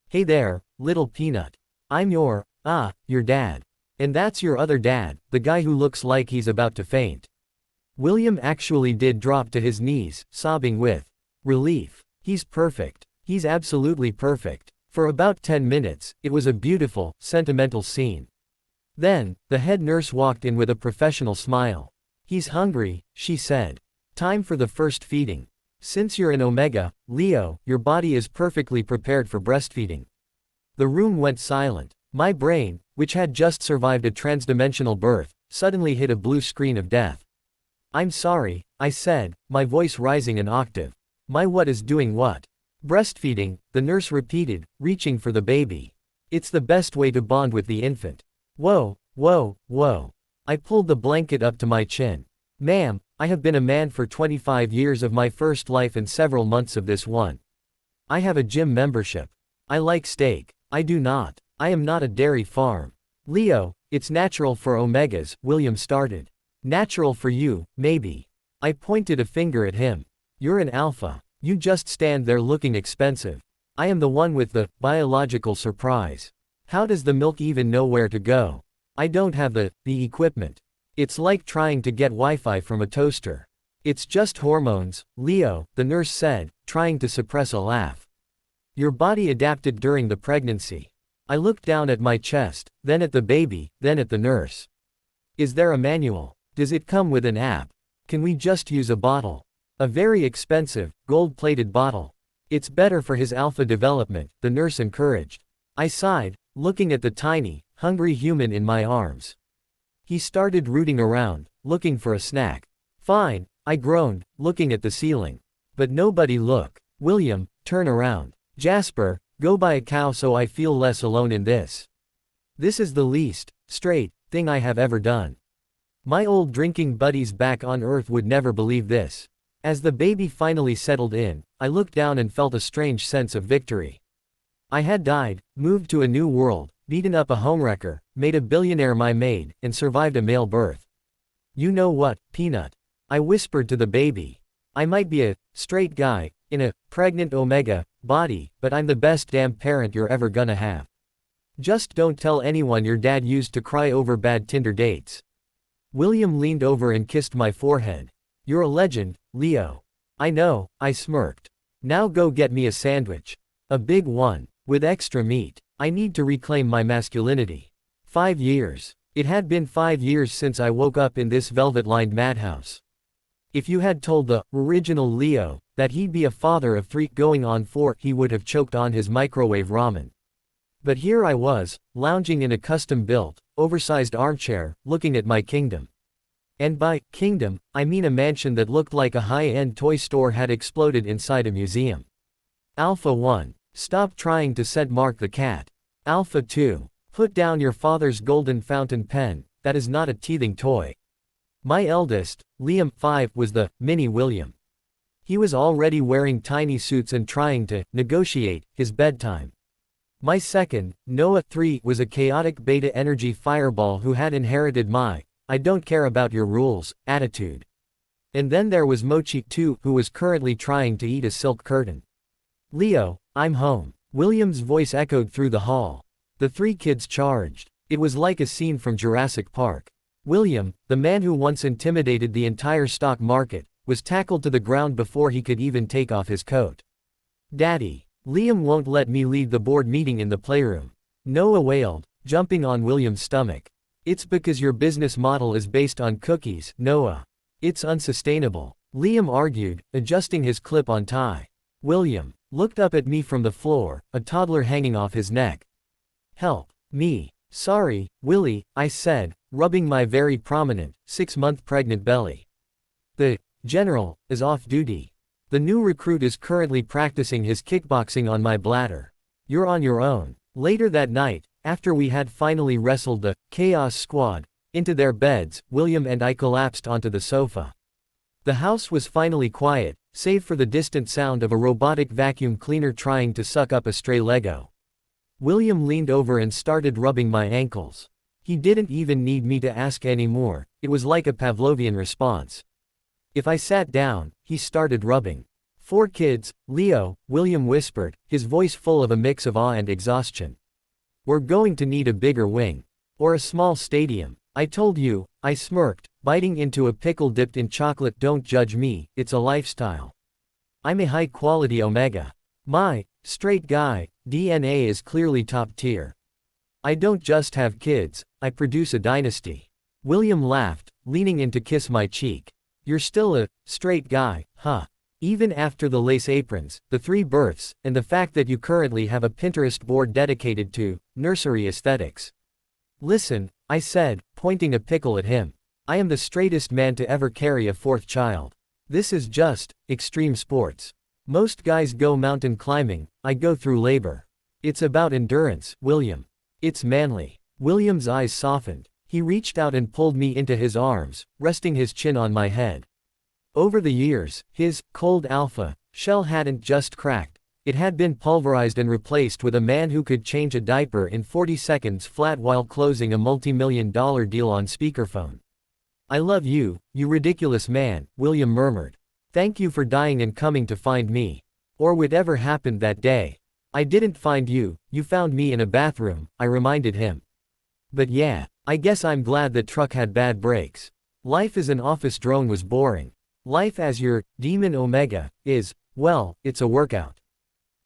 Hey there, little peanut. I'm your dad. And that's your other dad, the guy who looks like he's about to faint. William actually did drop to his knees, sobbing with relief. He's perfect. He's absolutely perfect. For about 10 minutes, it was a beautiful, sentimental scene. Then, the head nurse walked in with a professional smile. He's hungry, she said. Time for the first feeding. Since you're an Omega, Leo, your body is perfectly prepared for breastfeeding. The room went silent. My brain, which had just survived a transdimensional birth, suddenly hit a blue screen of death. I'm sorry, I said, my voice rising an octave. My what is doing what? Breastfeeding, the nurse repeated, reaching for the baby. It's the best way to bond with the infant. Whoa, whoa, whoa. I pulled the blanket up to my chin. Ma'am, I have been a man for 25 years of my first life and several months of this one. I have a gym membership. I like steak. I do not. I am not a dairy farm. Leo, it's natural for Omegas, William started. Natural for you, maybe. I pointed a finger at him. You're an alpha. You just stand there looking expensive. I am the one with the biological surprise. How does the milk even know where to go? I don't have the equipment. It's like trying to get Wi-Fi from a toaster. It's just hormones, Leo, the nurse said, trying to suppress a laugh. Your body adapted during the pregnancy. I looked down at my chest, then at the baby, then at the nurse. Is there a manual? Does it come with an app? Can we just use a bottle? A very expensive, gold-plated bottle. It's better for his alpha development, the nurse encouraged. I sighed, looking at the tiny, hungry human in my arms. He started rooting around, looking for a snack. Fine, I groaned, looking at the ceiling. But nobody look. William, turn around. Jasper, go buy a cow so I feel less alone in this. This is the least straight thing I have ever done. My old drinking buddies back on Earth would never believe this. As the baby finally settled in, I looked down and felt a strange sense of victory. I had died, moved to a new world, beaten up a homewrecker, made a billionaire my maid, and survived a male birth. You know what, Peanut? I whispered to the baby. I might be a straight guy, in a pregnant Omega body, but I'm the best damn parent you're ever gonna have. Just don't tell anyone your dad used to cry over bad Tinder dates. William leaned over and kissed my forehead. You're a legend, Leo. I know, I smirked. Now go get me a sandwich. A big one, with extra meat. I need to reclaim my masculinity. 5 years. It had been 5 years since I woke up in this velvet-lined madhouse. If you had told the original Leo that he'd be a father of 3 going on 4, he would have choked on his microwave ramen. But here I was, lounging in a custom-built, oversized armchair, looking at my kingdom. And by kingdom, I mean a mansion that looked like a high-end toy store had exploded inside a museum. Alpha 1. Stop trying to scent Mark the cat. Alpha 2. Put down your father's golden fountain pen, that is not a teething toy. My eldest, Liam 5, was the mini William. He was already wearing tiny suits and trying to negotiate his bedtime. My second, Noah 3, was a chaotic beta energy fireball who had inherited my I don't care about your rules attitude. And then there was Mochi 2, who was currently trying to eat a silk curtain. Leo, I'm home. William's voice echoed through the hall. The 3 kids charged. It was like a scene from Jurassic Park. William, the man who once intimidated the entire stock market, was tackled to the ground before he could even take off his coat. Daddy. Liam won't let me lead the board meeting in the playroom. Noah wailed, jumping on William's stomach. It's because your business model is based on cookies, Noah. It's unsustainable. Liam argued, adjusting his clip-on tie. William looked up at me from the floor, a toddler hanging off his neck. Help me. Sorry, Willie, I said, rubbing my very prominent, 6-month pregnant belly. The general is off duty. The new recruit is currently practicing his kickboxing on my bladder. You're on your own. Later that night, after we had finally wrestled the Chaos Squad into their beds, William and I collapsed onto the sofa. The house was finally quiet, save for the distant sound of a robotic vacuum cleaner trying to suck up a stray Lego. William leaned over and started rubbing my ankles. He didn't even need me to ask anymore, it was like a Pavlovian response. If I sat down, he started rubbing. 4 kids, Leo, William whispered, his voice full of a mix of awe and exhaustion. We're going to need a bigger wing. Or a small stadium. I told you, I smirked, biting into a pickle dipped in chocolate. Don't judge me, it's a lifestyle. I'm a high-quality omega. My straight guy DNA is clearly top tier. I don't just have kids, I produce a dynasty. William laughed, leaning in to kiss my cheek. You're still a straight guy, huh? Even after the lace aprons, the 3 births, and the fact that you currently have a Pinterest board dedicated to nursery aesthetics. Listen, I said, pointing a pickle at him. I am the straightest man to ever carry a 4th child. This is just extreme sports. Most guys go mountain climbing, I go through labor. It's about endurance, William. It's manly. William's eyes softened. He reached out and pulled me into his arms, resting his chin on my head. Over the years, his cold alpha shell hadn't just cracked, it had been pulverized and replaced with a man who could change a diaper in 40 seconds flat while closing a multi-million-dollar deal on speakerphone. I love you, you ridiculous man, William murmured. Thank you for dying and coming to find me. Or whatever happened that day. I didn't find you, you found me in a bathroom, I reminded him. But yeah, I guess I'm glad that truck had bad brakes. Life as an office drone was boring. Life as your demon omega is, well, it's a workout.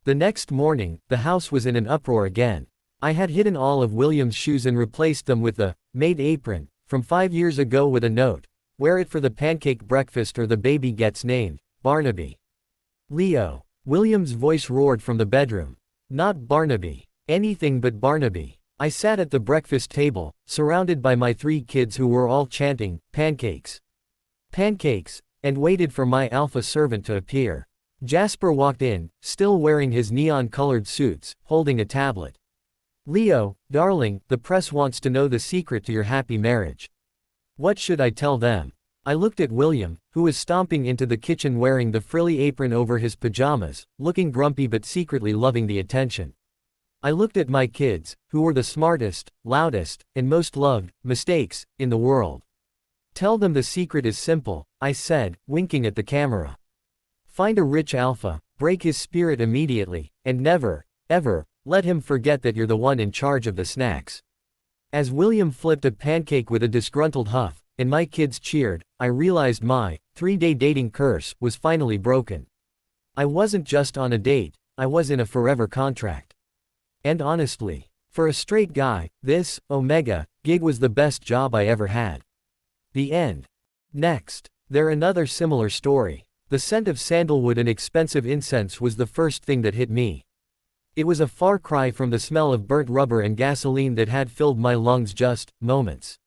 The next morning, the house was in an uproar again. I had hidden all of William's shoes and replaced them with a Maid apron from 5 years ago with a note. Wear it for the pancake breakfast or the baby gets named Barnaby. Leo. William's voice roared from the bedroom. Not Barnaby. Anything but Barnaby. I sat at the breakfast table, surrounded by my 3 kids who were all chanting, pancakes. Pancakes, and waited for my alpha servant to appear. Jasper walked in, still wearing his neon-colored suits, holding a tablet. Leo, darling, the press wants to know the secret to your happy marriage. What should I tell them? I looked at William, who was stomping into the kitchen wearing the frilly apron over his pajamas, looking grumpy but secretly loving the attention. I looked at my kids, who were the smartest, loudest, and most loved mistakes in the world. Tell them the secret is simple, I said, winking at the camera. Find a rich alpha, break his spirit immediately, and never, ever, let him forget that you're the one in charge of the snacks. As William flipped a pancake with a disgruntled huff, and my kids cheered, I realized my 3-day dating curse was finally broken. I wasn't just on a date, I was in a forever contract. And honestly, for a straight guy, this omega gig was the best job I ever had. The end. Next, there another similar story. The scent of sandalwood and expensive incense was the first thing that hit me. It was a far cry from the smell of burnt rubber and gasoline that had filled my lungs just moments.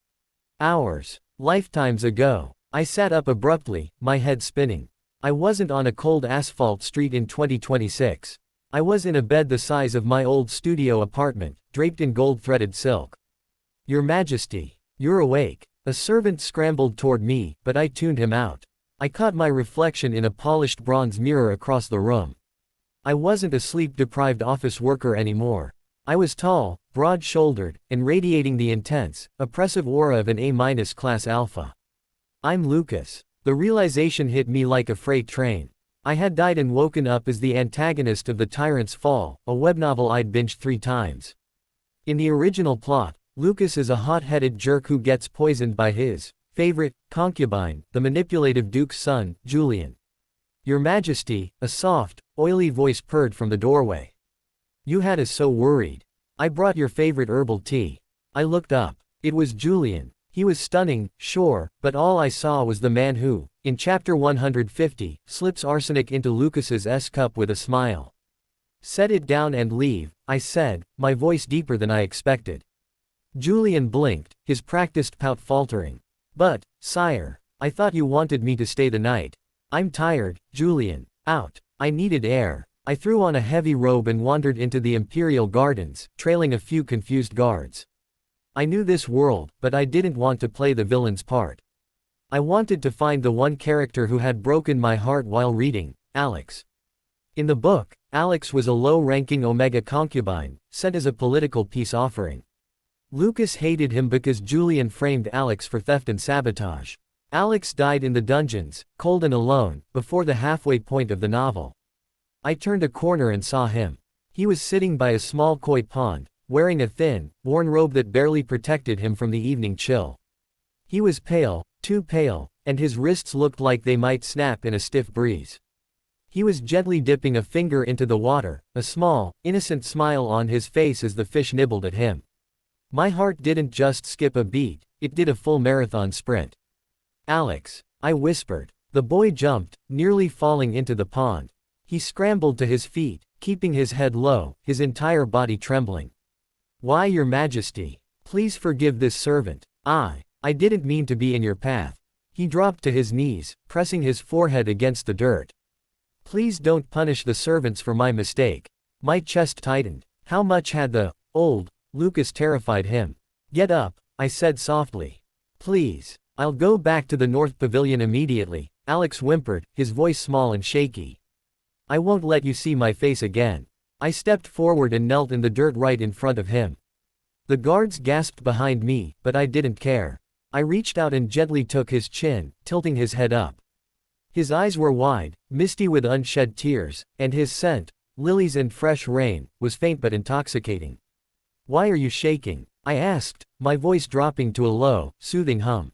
Hours. Lifetimes ago. I sat up abruptly, my head spinning. I wasn't on a cold asphalt street in 2026. I was in a bed the size of my old studio apartment, draped in gold-threaded silk. Your Majesty, you're awake. A servant scrambled toward me, but I tuned him out. I caught my reflection in a polished bronze mirror across the room. I wasn't a sleep-deprived office worker anymore. I was tall, broad-shouldered, and radiating the intense, oppressive aura of an A- class alpha. I'm Lucas. The realization hit me like a freight train. I had died and woken up as the antagonist of The Tyrant's Fall, a web novel I'd binged 3 times. In the original plot, Lucas is a hot-headed jerk who gets poisoned by his favorite concubine, the manipulative Duke's son, Julian. Your Majesty, a soft, oily voice purred from the doorway. You had us so worried. I brought your favorite herbal tea. I looked up. It was Julian. He was stunning, sure, but all I saw was the man who, in chapter 150, slips arsenic into Lucas's cup with a smile. Set it down and leave, I said, my voice deeper than I expected. Julian blinked, his practiced pout faltering. But, sire, I thought you wanted me to stay the night. I'm tired, Julian. Out. I needed air. I threw on a heavy robe and wandered into the Imperial Gardens, trailing a few confused guards. I knew this world, but I didn't want to play the villain's part. I wanted to find the one character who had broken my heart while reading, Alex. In the book, Alex was a low-ranking Omega concubine, sent as a political peace offering. Lucas hated him because Julian framed Alex for theft and sabotage. Alex died in the dungeons, cold and alone, before the halfway point of the novel. I turned a corner and saw him. He was sitting by a small koi pond, wearing a thin, worn robe that barely protected him from the evening chill. He was pale, too pale, and his wrists looked like they might snap in a stiff breeze. He was gently dipping a finger into the water, a small, innocent smile on his face as the fish nibbled at him. My heart didn't just skip a beat, it did a full marathon sprint. Alex, I whispered. The boy jumped, nearly falling into the pond. He scrambled to his feet, keeping his head low, his entire body trembling. Why, Your Majesty? Please forgive this servant. I didn't mean to be in your path. He dropped to his knees, pressing his forehead against the dirt. Please don't punish the servants for my mistake. My chest tightened. How much had the old Lucas terrified him? Get up, I said softly. Please. I'll go back to the North Pavilion immediately, Alex whimpered, his voice small and shaky. I won't let you see my face again. I stepped forward and knelt in the dirt right in front of him. The guards gasped behind me, but I didn't care. I reached out and gently took his chin, tilting his head up. His eyes were wide, misty with unshed tears, and his scent, lilies and fresh rain, was faint but intoxicating. Why are you shaking? I asked, my voice dropping to a low, soothing hum.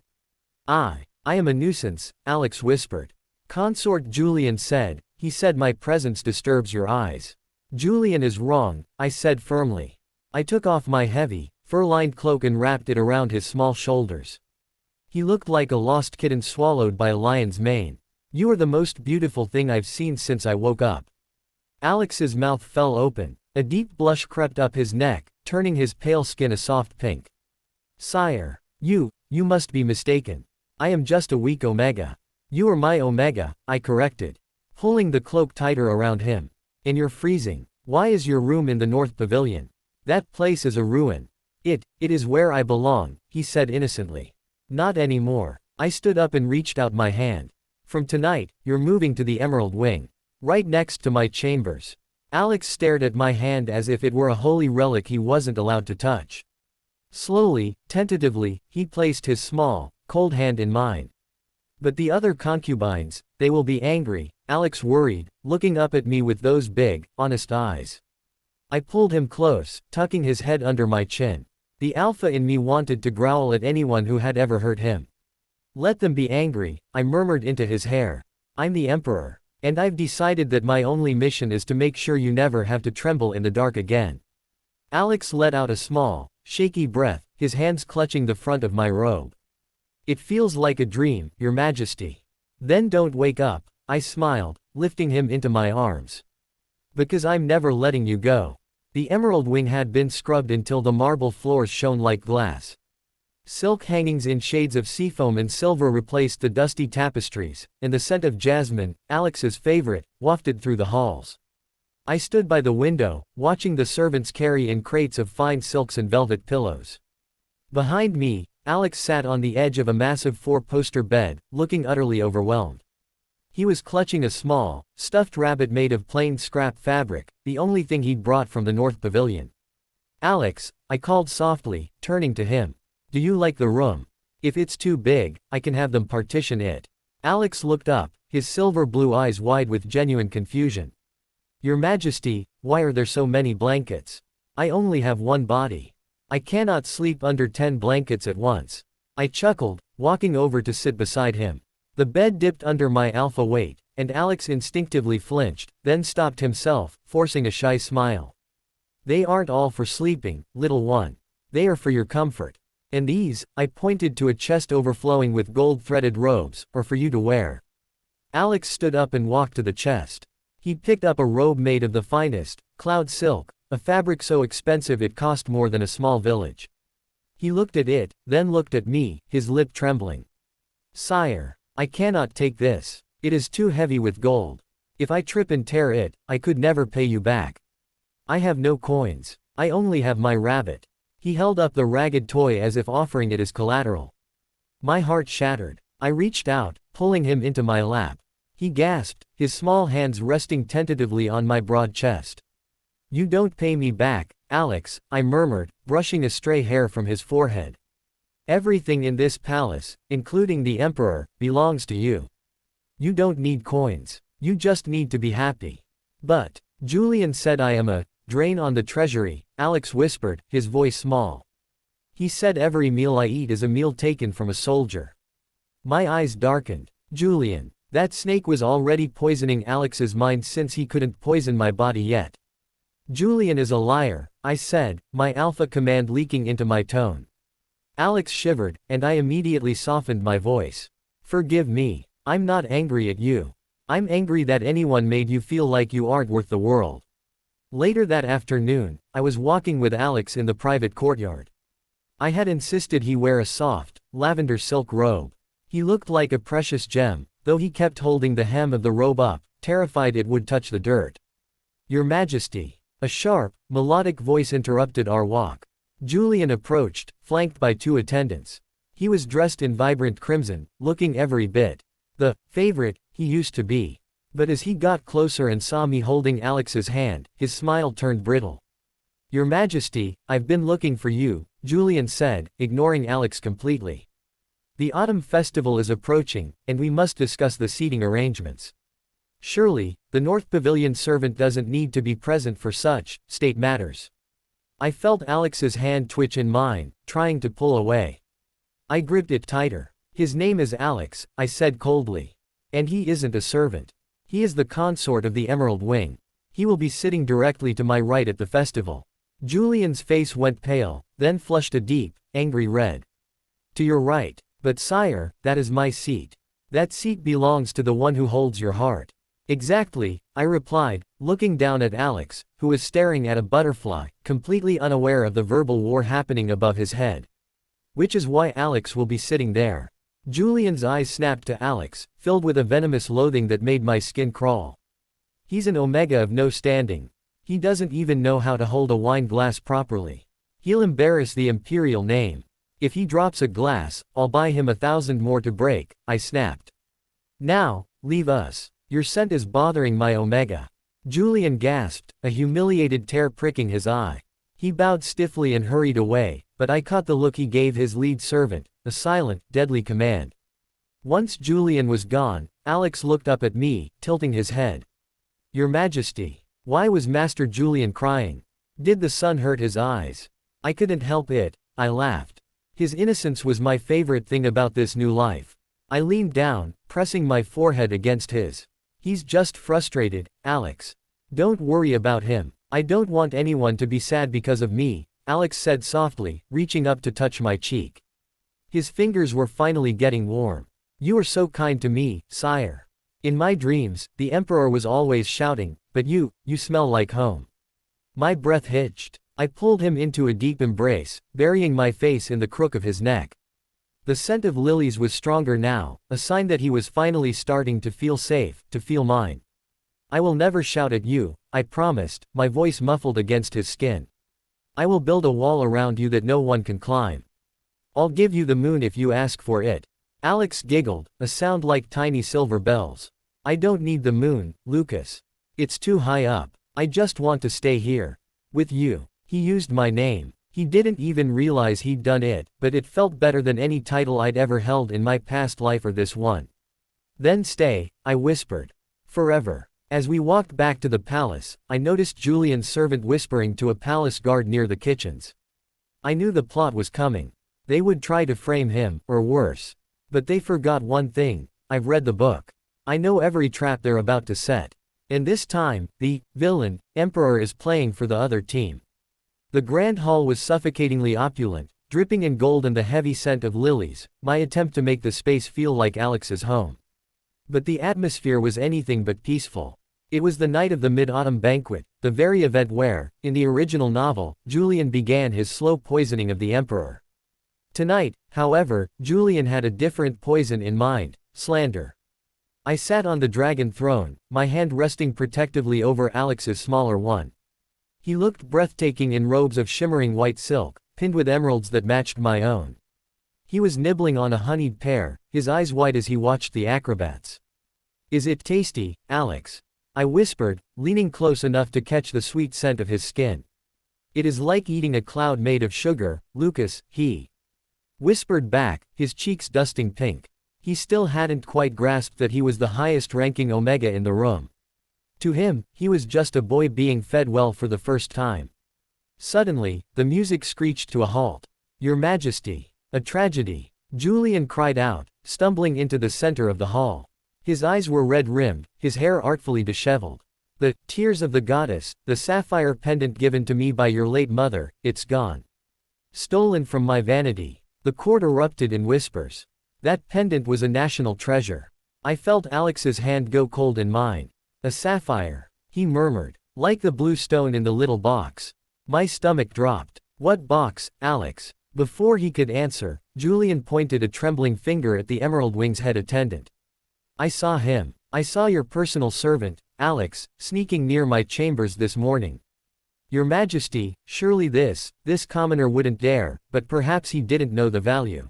I am a nuisance, Alex whispered. Consort Julian said, he said my presence disturbs your eyes. Julian is wrong, I said firmly. I took off my heavy, fur-lined cloak and wrapped it around his small shoulders. He looked like a lost kitten swallowed by a lion's mane. You are the most beautiful thing I've seen since I woke up. Alex's mouth fell open. A deep blush crept up his neck, turning his pale skin a soft pink. Sire, you must be mistaken. I am just a weak Omega. You are my Omega, I corrected, pulling the cloak tighter around him. And you're freezing. Why is your room in the North Pavilion? That place is a ruin. It is where I belong, he said innocently. Not anymore. I stood up and reached out my hand. From tonight, you're moving to the Emerald Wing. Right next to my chambers. Alex stared at my hand as if it were a holy relic he wasn't allowed to touch. Slowly, tentatively, he placed his small, cold hand in mine. But the other concubines, they will be angry, Alex worried, looking up at me with those big, honest eyes. I pulled him close, tucking his head under my chin. The alpha in me wanted to growl at anyone who had ever hurt him. Let them be angry, I murmured into his hair. I'm the Emperor. And I've decided that my only mission is to make sure you never have to tremble in the dark again. Alex let out a small, shaky breath, his hands clutching the front of my robe. It feels like a dream, Your Majesty. Then don't wake up, I smiled, lifting him into my arms. Because I'm never letting you go. The Emerald Wing had been scrubbed until the marble floors shone like glass. Silk hangings in shades of seafoam and silver replaced the dusty tapestries, and the scent of jasmine, Alex's favorite, wafted through the halls. I stood by the window, watching the servants carry in crates of fine silks and velvet pillows. Behind me, Alex sat on the edge of a massive four-poster bed, looking utterly overwhelmed. He was clutching a small, stuffed rabbit made of plain scrap fabric, the only thing he'd brought from the North Pavilion. Alex, I called softly, turning to him. Do you like the room? If it's too big, I can have them partition it. Alex looked up, his silver blue eyes wide with genuine confusion. Your Majesty, why are there so many blankets? I only have one body. I cannot sleep under 10 blankets at once. I chuckled, walking over to sit beside him. The bed dipped under my alpha weight, and Alex instinctively flinched, then stopped himself, forcing a shy smile. They aren't all for sleeping, little one. They are for your comfort. And these, I pointed to a chest overflowing with gold-threaded robes, are for you to wear. Alex stood up and walked to the chest. He picked up a robe made of the finest, cloud silk, a fabric so expensive it cost more than a small village. He looked at it, then looked at me, his lip trembling. Sire, I cannot take this. It is too heavy with gold. If I trip and tear it, I could never pay you back. I have no coins. I only have my rabbit. He held up the ragged toy as if offering it as collateral. My heart shattered. I reached out, pulling him into my lap. He gasped, his small hands resting tentatively on my broad chest. You don't pay me back, Alex, I murmured, brushing a stray hair from his forehead. Everything in this palace, including the emperor, belongs to you. You don't need coins. You just need to be happy. But, Julian said I am a drain on the treasury, Alex whispered, his voice small. He said every meal I eat is a meal taken from a soldier. My eyes darkened. Julian. That snake was already poisoning Alex's mind since he couldn't poison my body yet. Julian is a liar, I said, my alpha command leaking into my tone. Alex shivered, and I immediately softened my voice. Forgive me. I'm not angry at you. I'm angry that anyone made you feel like you aren't worth the world. Later that afternoon, I was walking with Alex in the private courtyard. I had insisted he wear a soft, lavender silk robe. He looked like a precious gem, though he kept holding the hem of the robe up, terrified it would touch the dirt. Your Majesty. A sharp, melodic voice interrupted our walk. Julian approached, flanked by two attendants. He was dressed in vibrant crimson, looking every bit the favorite he used to be. But as he got closer and saw me holding Alex's hand, his smile turned brittle. Your Majesty, I've been looking for you, Julian said, ignoring Alex completely. The autumn festival is approaching, and we must discuss the seating arrangements. Surely, the North Pavilion servant doesn't need to be present for such state matters. I felt Alex's hand twitch in mine, trying to pull away. I gripped it tighter. His name is Alex, I said coldly. And he isn't a servant. He is the consort of the Emerald Wing. He will be sitting directly to my right at the festival. Julian's face went pale, then flushed a deep, angry red. To your right. But sire, that is my seat. That seat belongs to the one who holds your heart. Exactly, I replied, looking down at Alex, who was staring at a butterfly, completely unaware of the verbal war happening above his head. Which is why Alex will be sitting there. Julian's eyes snapped to Alex, filled with a venomous loathing that made my skin crawl. He's an omega of no standing. He doesn't even know how to hold a wine glass properly. He'll embarrass the imperial name. If he drops a glass, I'll buy him 1,000 more to break, I snapped. Now, leave us. Your scent is bothering my omega. Julian gasped, a humiliated tear pricking his eye. He bowed stiffly and hurried away, but I caught the look he gave his lead servant, a silent, deadly command. Once Julian was gone, Alex looked up at me, tilting his head. Your Majesty. Why was Master Julian crying? Did the sun hurt his eyes? I couldn't help it, I laughed. His innocence was my favorite thing about this new life. I leaned down, pressing my forehead against his. He's just frustrated, Alex. Don't worry about him. I don't want anyone to be sad because of me, Alex said softly, reaching up to touch my cheek. His fingers were finally getting warm. You are so kind to me, sire. In my dreams, the emperor was always shouting, but you smell like home. My breath hitched. I pulled him into a deep embrace, burying my face in the crook of his neck. The scent of lilies was stronger now, a sign that he was finally starting to feel safe, to feel mine. I will never shout at you, I promised, my voice muffled against his skin. I will build a wall around you that no one can climb. I'll give you the moon if you ask for it. Alex giggled, a sound like tiny silver bells. I don't need the moon, Lucas. It's too high up. I just want to stay here. With you. He used my name. He didn't even realize he'd done it, but it felt better than any title I'd ever held in my past life or this one. Then stay, I whispered. Forever. As we walked back to the palace, I noticed Julian's servant whispering to a palace guard near the kitchens. I knew the plot was coming. They would try to frame him, or worse. But they forgot one thing. I've read the book. I know every trap they're about to set. And this time, the villain, Emperor is playing for the other team. The grand hall was suffocatingly opulent, dripping in gold and the heavy scent of lilies, my attempt to make the space feel like Alex's home. But the atmosphere was anything but peaceful. It was the night of the Mid-Autumn Banquet, the very event where, in the original novel, Julian began his slow poisoning of the Emperor. Tonight, however, Julian had a different poison in mind: slander. I sat on the dragon throne, my hand resting protectively over Alex's smaller one. He looked breathtaking in robes of shimmering white silk, pinned with emeralds that matched my own. He was nibbling on a honeyed pear, his eyes wide as he watched the acrobats. "Is it tasty, Alex?" I whispered, leaning close enough to catch the sweet scent of his skin. "It is like eating a cloud made of sugar, Lucas," he whispered back, his cheeks dusting pink. He still hadn't quite grasped that he was the highest-ranking Omega in the room. To him, he was just a boy being fed well for the first time. Suddenly, the music screeched to a halt. "Your Majesty! A tragedy!" Julian cried out, stumbling into the center of the hall. His eyes were red-rimmed, his hair artfully disheveled. "The tears of the goddess, the sapphire pendant given to me by your late mother, it's gone. Stolen from my vanity." The court erupted in whispers. That pendant was a national treasure. I felt Alex's hand go cold in mine. "A sapphire," he murmured, "like the blue stone in the little box." My stomach dropped. "What box, Alex?" Before he could answer, Julian pointed a trembling finger at the Emerald Wing's head attendant. "I saw him. I saw your personal servant, Alex, sneaking near my chambers this morning." "Your Majesty, surely this commoner wouldn't dare," but perhaps he didn't know the value.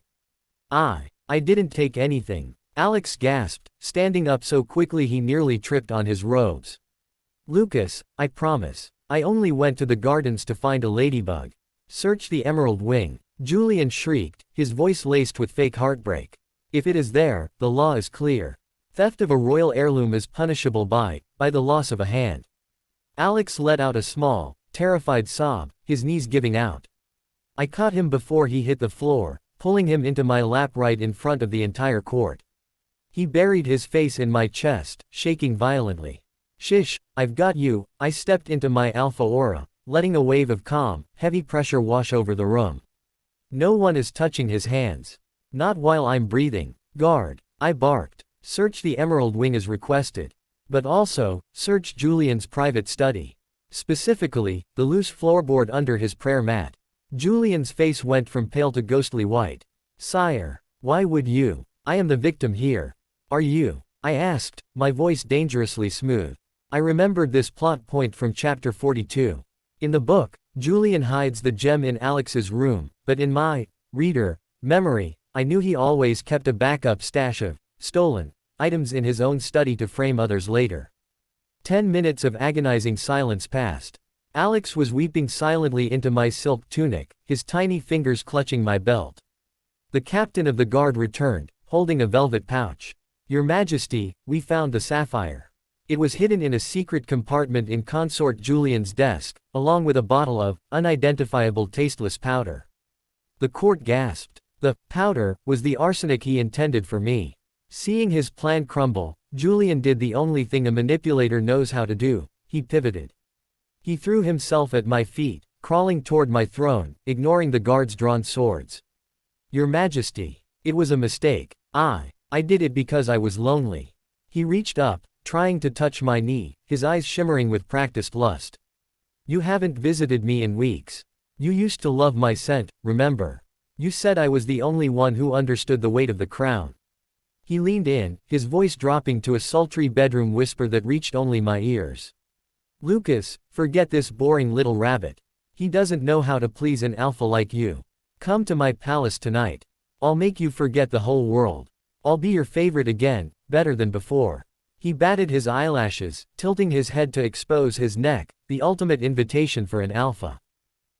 I didn't take anything," Alex gasped, standing up so quickly he nearly tripped on his robes. "Lucas, I promise. I only went to the gardens to find a ladybug." "Search the Emerald Wing," Julian shrieked, his voice laced with fake heartbreak. "If it is there, the law is clear. Theft of a royal heirloom is punishable by the loss of a hand." Alex let out a small, terrified sob, his knees giving out. I caught him before he hit the floor, pulling him into my lap right in front of the entire court. He buried his face in my chest, shaking violently. "Shish, I've got you." I stepped into my alpha aura, letting a wave of calm, heavy pressure wash over the room. "No one is touching his hands. Not while I'm breathing. Guard," I barked. "Search the Emerald Wing as requested. But also, search Julian's private study. Specifically, the loose floorboard under his prayer mat." Julian's face went from pale to ghostly white. "Sire, why would you? I am the victim here." "Are you?" I asked, my voice dangerously smooth. I remembered this plot point from chapter 42. In the book, Julian hides the gem in Alex's room, but in my memory, I knew he always kept a backup stash of stolen items in his own study to frame others later. 10 minutes of agonizing silence passed. Alex was weeping silently into my silk tunic, his tiny fingers clutching my belt. The captain of the guard returned, holding a velvet pouch. "Your Majesty, we found the sapphire. It was hidden in a secret compartment in Consort Julian's desk, along with a bottle of unidentifiable tasteless powder." The court gasped. The powder was the arsenic he intended for me. Seeing his plan crumble, Julian did the only thing a manipulator knows how to do: he pivoted. He threw himself at my feet, crawling toward my throne, ignoring the guards' drawn swords. "Your Majesty, it was a mistake. I did it because I was lonely." He reached up, trying to touch my knee, his eyes shimmering with practiced lust. "You haven't visited me in weeks. You used to love my scent, remember? You said I was the only one who understood the weight of the crown." He leaned in, his voice dropping to a sultry bedroom whisper that reached only my ears. "Lucas, forget this boring little rabbit. He doesn't know how to please an alpha like you. Come to my palace tonight. I'll make you forget the whole world. I'll be your favorite again, better than before." He batted his eyelashes, tilting his head to expose his neck, the ultimate invitation for an alpha.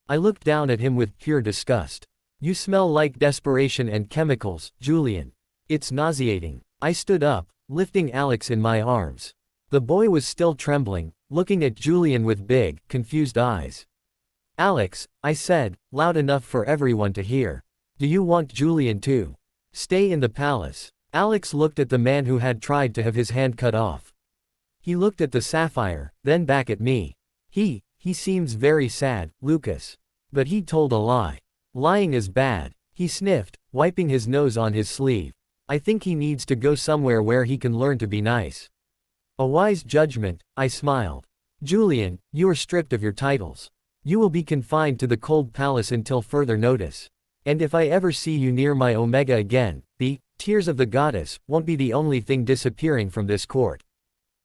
I looked down at him with pure disgust. "You smell like desperation and chemicals, Julian. It's nauseating." I stood up, lifting Alex in my arms. The boy was still trembling, looking at Julian with big, confused eyes. "Alex," I said, loud enough for everyone to hear, "do you want Julian to stay in the palace?" Alex looked at the man who had tried to have his hand cut off. He looked at the sapphire, then back at me. He seems very sad, Lucas. But he told a lie. Lying is bad. He sniffed, wiping his nose on his sleeve. I think he needs to go somewhere where he can learn to be nice. A wise judgment, I smiled. Julian, you are stripped of your titles. You will be confined to the cold palace until further notice. And if I ever see you near my Omega again, the tears of the goddess won't be the only thing disappearing from this court.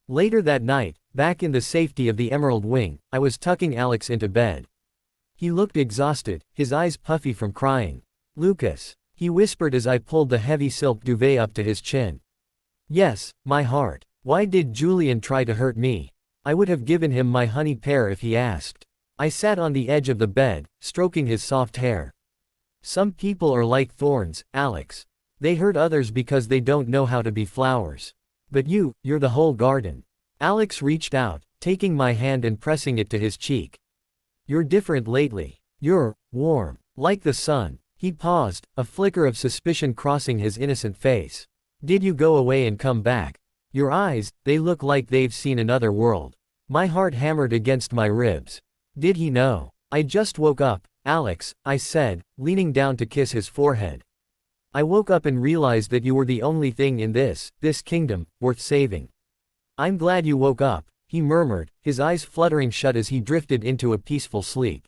Later that night, back in the safety of the Emerald Wing, I was tucking Alex into bed. He looked exhausted, his eyes puffy from crying. Lucas, he whispered as I pulled the heavy silk duvet up to his chin. Yes, my heart. Why did Julian try to hurt me? I would have given him my honey pear if he asked. I sat on the edge of the bed, stroking his soft hair. Some people are like thorns, Alex. They hurt others because they don't know how to be flowers. But you're the whole garden. Alex reached out, taking my hand and pressing it to his cheek. You're different lately. You're warm, like the sun. He paused, a flicker of suspicion crossing his innocent face. Did you go away and come back? Your eyes, they look like they've seen another world. My heart hammered against my ribs. Did he know? I just woke up, Alex, I said, leaning down to kiss his forehead. I woke up and realized that you were the only thing in this kingdom, worth saving. I'm glad you woke up, he murmured, his eyes fluttering shut as he drifted into a peaceful sleep.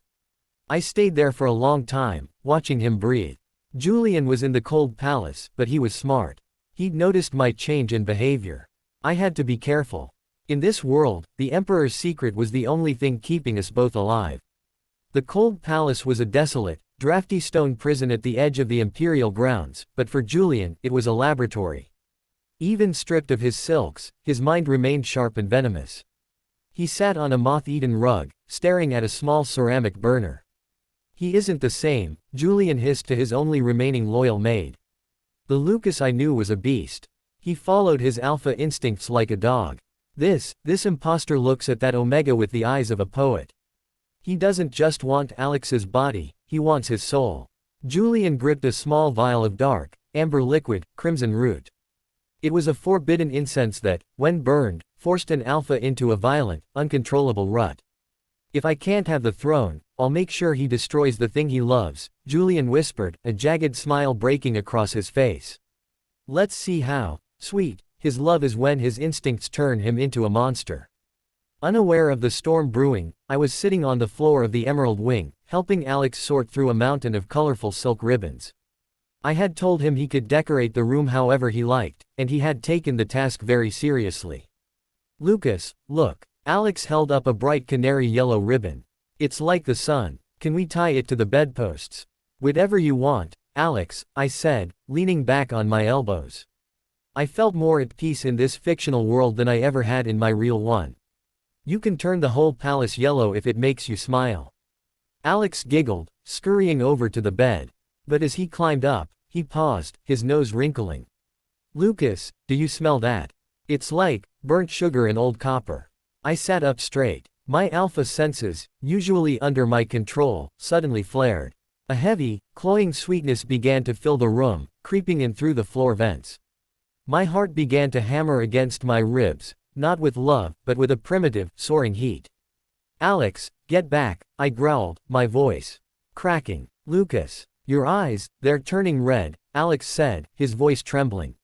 I stayed there for a long time, watching him breathe. Julian was in the cold palace, but he was smart. He'd noticed my change in behavior. I had to be careful. In this world, the Emperor's secret was the only thing keeping us both alive. The cold palace was a desolate, drafty stone prison at the edge of the imperial grounds, but for Julian, it was a laboratory. Even stripped of his silks, his mind remained sharp and venomous. He sat on a moth-eaten rug, staring at a small ceramic burner. He isn't the same, Julian hissed to his only remaining loyal maid. The Lucas I knew was a beast. He followed his alpha instincts like a dog. This imposter looks at that Omega with the eyes of a poet. He doesn't just want Alex's body, he wants his soul. Julian gripped a small vial of dark, amber liquid, crimson root. It was a forbidden incense that, when burned, forced an alpha into a violent, uncontrollable rut. If I can't have the throne, I'll make sure he destroys the thing he loves, Julian whispered, a jagged smile breaking across his face. Let's see how sweet his love is when his instincts turn him into a monster. Unaware of the storm brewing, I was sitting on the floor of the Emerald Wing, helping Alex sort through a mountain of colorful silk ribbons. I had told him he could decorate the room however he liked, and he had taken the task very seriously. Lucas, look. Alex held up a bright canary yellow ribbon. It's like the sun. Can we tie it to the bedposts? Whatever you want, Alex, I said, leaning back on my elbows. I felt more at peace in this fictional world than I ever had in my real one. You can turn the whole palace yellow if it makes you smile. Alex giggled, scurrying over to the bed. But as he climbed up, he paused, his nose wrinkling. Lucas, do you smell that? It's like burnt sugar and old copper. I sat up straight. My alpha senses, usually under my control, suddenly flared. A heavy, cloying sweetness began to fill the room, creeping in through the floor vents. My heart began to hammer against my ribs, not with love, but with a primitive, soaring heat. Alex, get back, I growled, my voice cracking. Lucas, your eyes, they're turning red, Alex said, his voice trembling.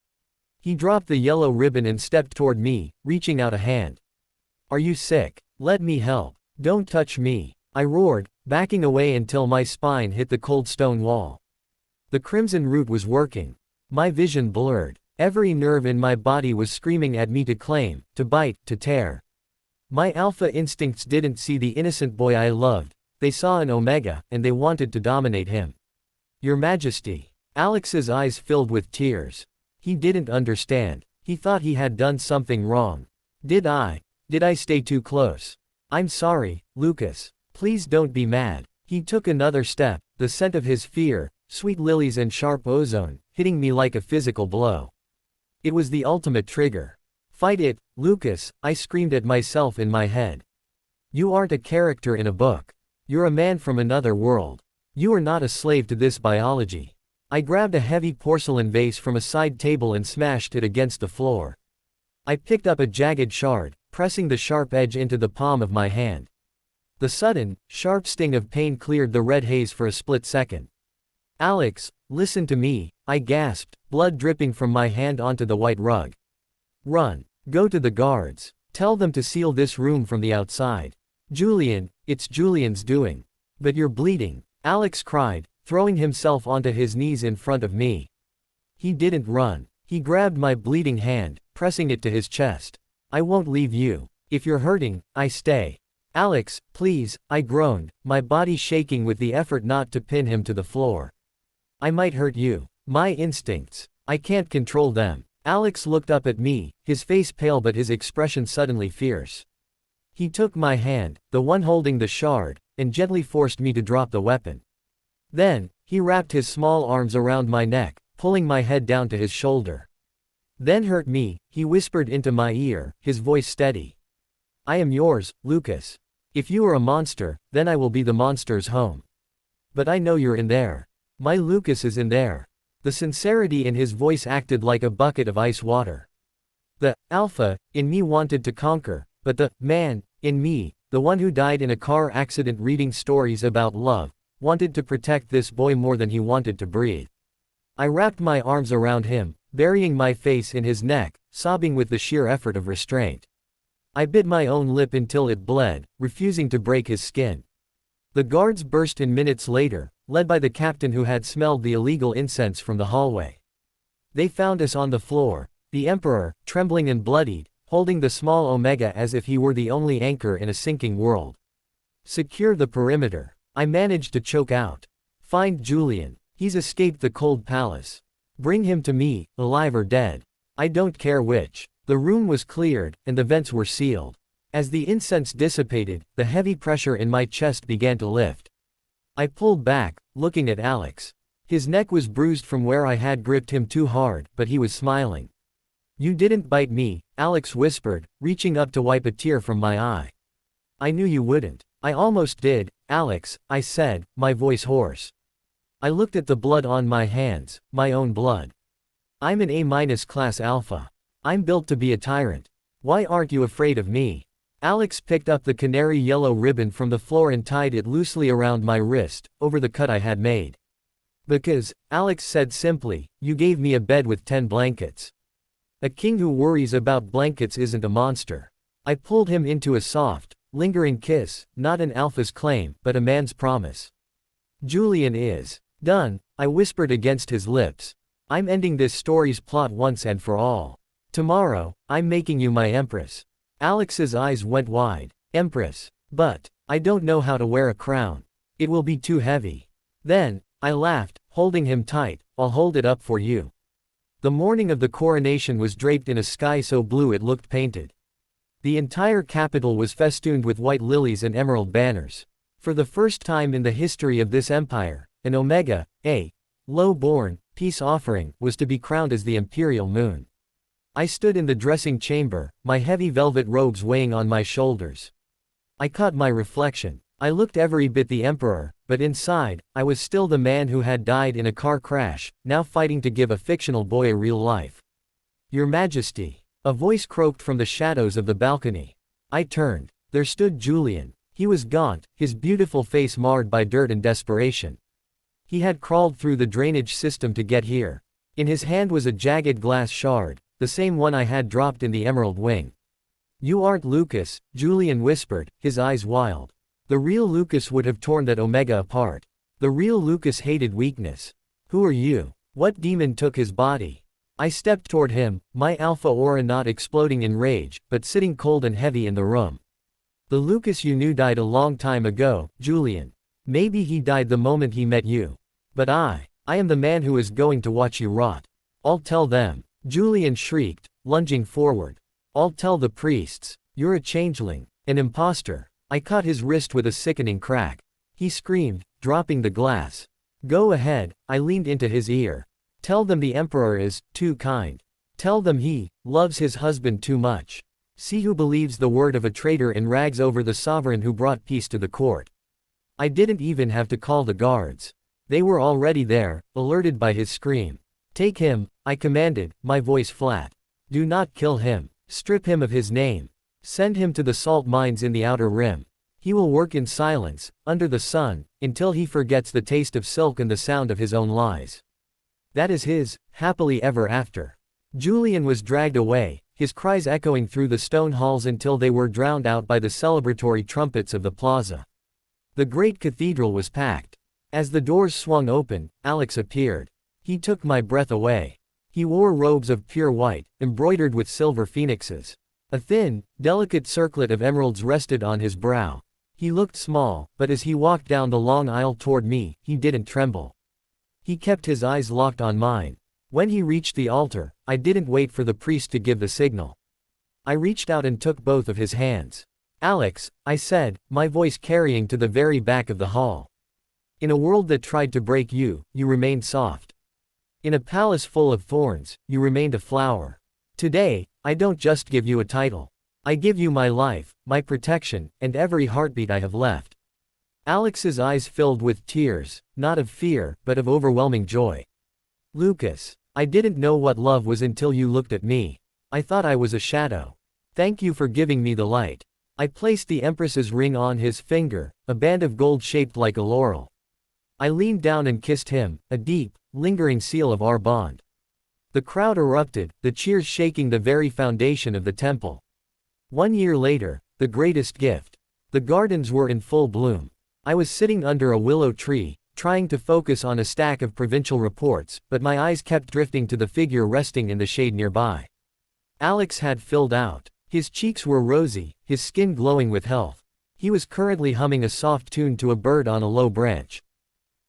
He dropped the yellow ribbon and stepped toward me, reaching out a hand. Are you sick? Let me help. Don't touch me, I roared, backing away until my spine hit the cold stone wall. The crimson root was working. My vision blurred. Every nerve in my body was screaming at me to claim, to bite, to tear. My alpha instincts didn't see the innocent boy I loved, they saw an Omega, and they wanted to dominate him. Your Majesty. Alex's eyes filled with tears. He didn't understand. He thought he had done something wrong. Did I stay too close? I'm sorry, Lucas. Please don't be mad. He took another step, the scent of his fear, sweet lilies and sharp ozone, hitting me like a physical blow. It was the ultimate trigger. Fight it, Lucas, I screamed at myself in my head. You aren't a character in a book. You're a man from another world. You are not a slave to this biology. I grabbed a heavy porcelain vase from a side table and smashed it against the floor. I picked up a jagged shard, pressing the sharp edge into the palm of my hand. The sudden, sharp sting of pain cleared the red haze for a split second. "Alex, listen to me," I gasped, blood dripping from my hand onto the white rug. "Run. Go to the guards. Tell them to seal this room from the outside. Julian, it's Julian's doing." "But you're bleeding," Alex cried, throwing himself onto his knees in front of me. He didn't run. He grabbed my bleeding hand, pressing it to his chest. "I won't leave you. If you're hurting, I stay." "Alex, please," I groaned, my body shaking with the effort not to pin him to the floor. "I might hurt you. My instincts. I can't control them." Alex looked up at me, his face pale but his expression suddenly fierce. He took my hand, the one holding the shard, and gently forced me to drop the weapon. Then, he wrapped his small arms around my neck, pulling my head down to his shoulder. "Then hurt me," he whispered into my ear, his voice steady. "I am yours, Lucas. If you are a monster, then I will be the monster's home. But I know you're in there. My Lucas is in there." The sincerity in his voice acted like a bucket of ice water. The alpha in me wanted to conquer, but the man in me, the one who died in a car accident reading stories about love, wanted to protect this boy more than he wanted to breathe. I wrapped my arms around him, burying my face in his neck, sobbing with the sheer effort of restraint. I bit my own lip until it bled, refusing to break his skin. The guards burst in minutes later, led by the captain who had smelled the illegal incense from the hallway. They found us on the floor, the Emperor, trembling and bloodied, holding the small Omega as if he were the only anchor in a sinking world. "Secure the perimeter," I managed to choke out. "Find Julian. He's escaped the cold palace. Bring him to me, alive or dead. I don't care which." The room was cleared, and the vents were sealed. As the incense dissipated, the heavy pressure in my chest began to lift. I pulled back, looking at Alex. His neck was bruised from where I had gripped him too hard, but he was smiling. "You didn't bite me," Alex whispered, reaching up to wipe a tear from my eye. "I knew you wouldn't." "I almost did, Alex," I said, my voice hoarse. I looked at the blood on my hands, my own blood. "I'm an A- class alpha. I'm built to be a tyrant. Why aren't you afraid of me?" Alex picked up the canary yellow ribbon from the floor and tied it loosely around my wrist, over the cut I had made. "Because," Alex said simply, "you gave me a bed with 10 blankets. A king who worries about blankets isn't a monster." I pulled him into a soft, lingering kiss, not an alpha's claim, but a man's promise. "Julian is done," I whispered against his lips. "I'm ending this story's plot once and for all. Tomorrow, I'm making you my empress." Alex's eyes went wide. "Empress? But I don't know how to wear a crown. It will be too heavy." Then, I laughed, holding him tight. "I'll hold it up for you." The morning of the coronation was draped in a sky so blue it looked painted. The entire capital was festooned with white lilies and emerald banners. For the first time in the history of this empire, an Omega, a low-born, peace offering, was to be crowned as the imperial moon. I stood in the dressing chamber, my heavy velvet robes weighing on my shoulders. I caught my reflection. I looked every bit the Emperor, but inside, I was still the man who had died in a car crash, now fighting to give a fictional boy a real life. "Your Majesty," a voice croaked from the shadows of the balcony. I turned. There stood Julian. He was gaunt, his beautiful face marred by dirt and desperation. He had crawled through the drainage system to get here. In his hand was a jagged glass shard, the same one I had dropped in the emerald wing. "You aren't Lucas," Julian whispered, his eyes wild. The real Lucas would have torn that Omega apart. The real Lucas hated weakness. "Who are you? What demon took his body?" I stepped toward him, my alpha aura not exploding in rage, but sitting cold and heavy in the room. "The Lucas you knew died a long time ago, Julian. Maybe he died the moment he met you. But I am the man who is going to watch you rot. I'll tell them." Julian shrieked, lunging forward. "I'll tell the priests. You're a changeling, an imposter." I caught his wrist with a sickening crack. He screamed, dropping the glass. "Go ahead," I leaned into his ear. "Tell them the Emperor is too kind. Tell them he loves his husband too much. See who believes the word of a traitor in rags over the sovereign who brought peace to the court." I didn't even have to call the guards. They were already there, alerted by his scream. Take him, I commanded, my voice flat. Do not kill him. Strip him of his name. Send him to the salt mines in the outer rim. He will work in silence, under the sun, until he forgets the taste of silk and the sound of his own lies. That is his, happily ever after. Julian was dragged away, his cries echoing through the stone halls until they were drowned out by the celebratory trumpets of the plaza. The great cathedral was packed. As the doors swung open, Alex appeared. He took my breath away. He wore robes of pure white, embroidered with silver phoenixes. A thin, delicate circlet of emeralds rested on his brow. He looked small, but as he walked down the long aisle toward me, he didn't tremble. He kept his eyes locked on mine. When he reached the altar, I didn't wait for the priest to give the signal. I reached out and took both of his hands. Alex, I said, my voice carrying to the very back of the hall. In a world that tried to break you, you remained soft. In a palace full of thorns, you remained a flower. Today, I don't just give you a title. I give you my life, my protection, and every heartbeat I have left. Alex's eyes filled with tears, not of fear, but of overwhelming joy. Lucas, I didn't know what love was until you looked at me. I thought I was a shadow. Thank you for giving me the light. I placed the Empress's ring on his finger, a band of gold shaped like a laurel. I leaned down and kissed him, a deep, lingering seal of our bond. The crowd erupted, the cheers shaking the very foundation of the temple. 1 year later, the greatest gift. The gardens were in full bloom. I was sitting under a willow tree, trying to focus on a stack of provincial reports, but my eyes kept drifting to the figure resting in the shade nearby. Alex had filled out. His cheeks were rosy, his skin glowing with health. He was currently humming a soft tune to a bird on a low branch.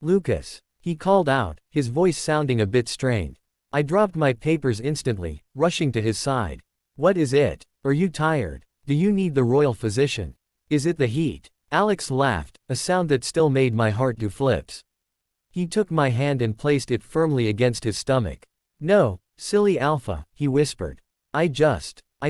Lucas, he called out, his voice sounding a bit strained. I dropped my papers instantly, rushing to his side. What is it? Are you tired? Do you need the royal physician? Is it the heat? Alex laughed, a sound that still made my heart do flips. He took my hand and placed it firmly against his stomach. No, silly Alpha, he whispered. I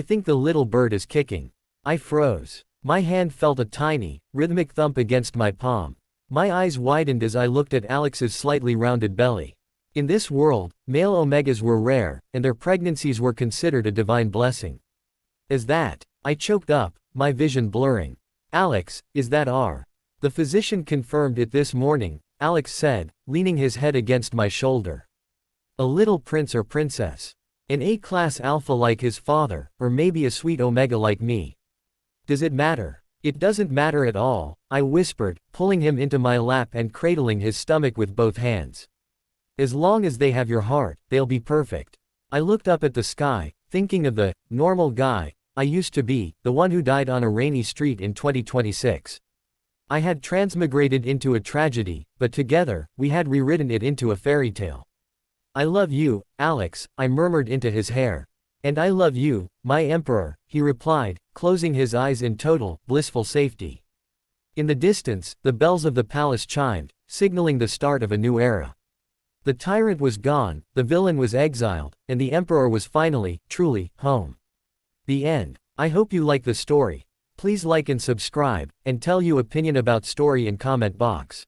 think the little bird is kicking. I froze. My hand felt a tiny, rhythmic thump against my palm. My eyes widened as I looked at Alex's slightly rounded belly. In this world, male omegas were rare, and their pregnancies were considered a divine blessing. Is that? I choked up, my vision blurring. Alex, is that R? The physician confirmed it this morning, Alex said, leaning his head against my shoulder. A little prince or princess. An A-class alpha like his father, or maybe a sweet omega like me. Does it matter? It doesn't matter at all, I whispered, pulling him into my lap and cradling his stomach with both hands. As long as they have your heart, they'll be perfect. I looked up at the sky, thinking of the normal guy I used to be, the one who died on a rainy street in 2026. I had transmigrated into a tragedy, but together, we had rewritten it into a fairy tale. I love you, Alex, I murmured into his hair. And I love you, my emperor, he replied, closing his eyes in total, blissful safety. In the distance, the bells of the palace chimed, signaling the start of a new era. The tyrant was gone, the villain was exiled, and the emperor was finally, truly, home. The end. I hope you like the story. Please like and subscribe, and tell your opinion about story in comment box.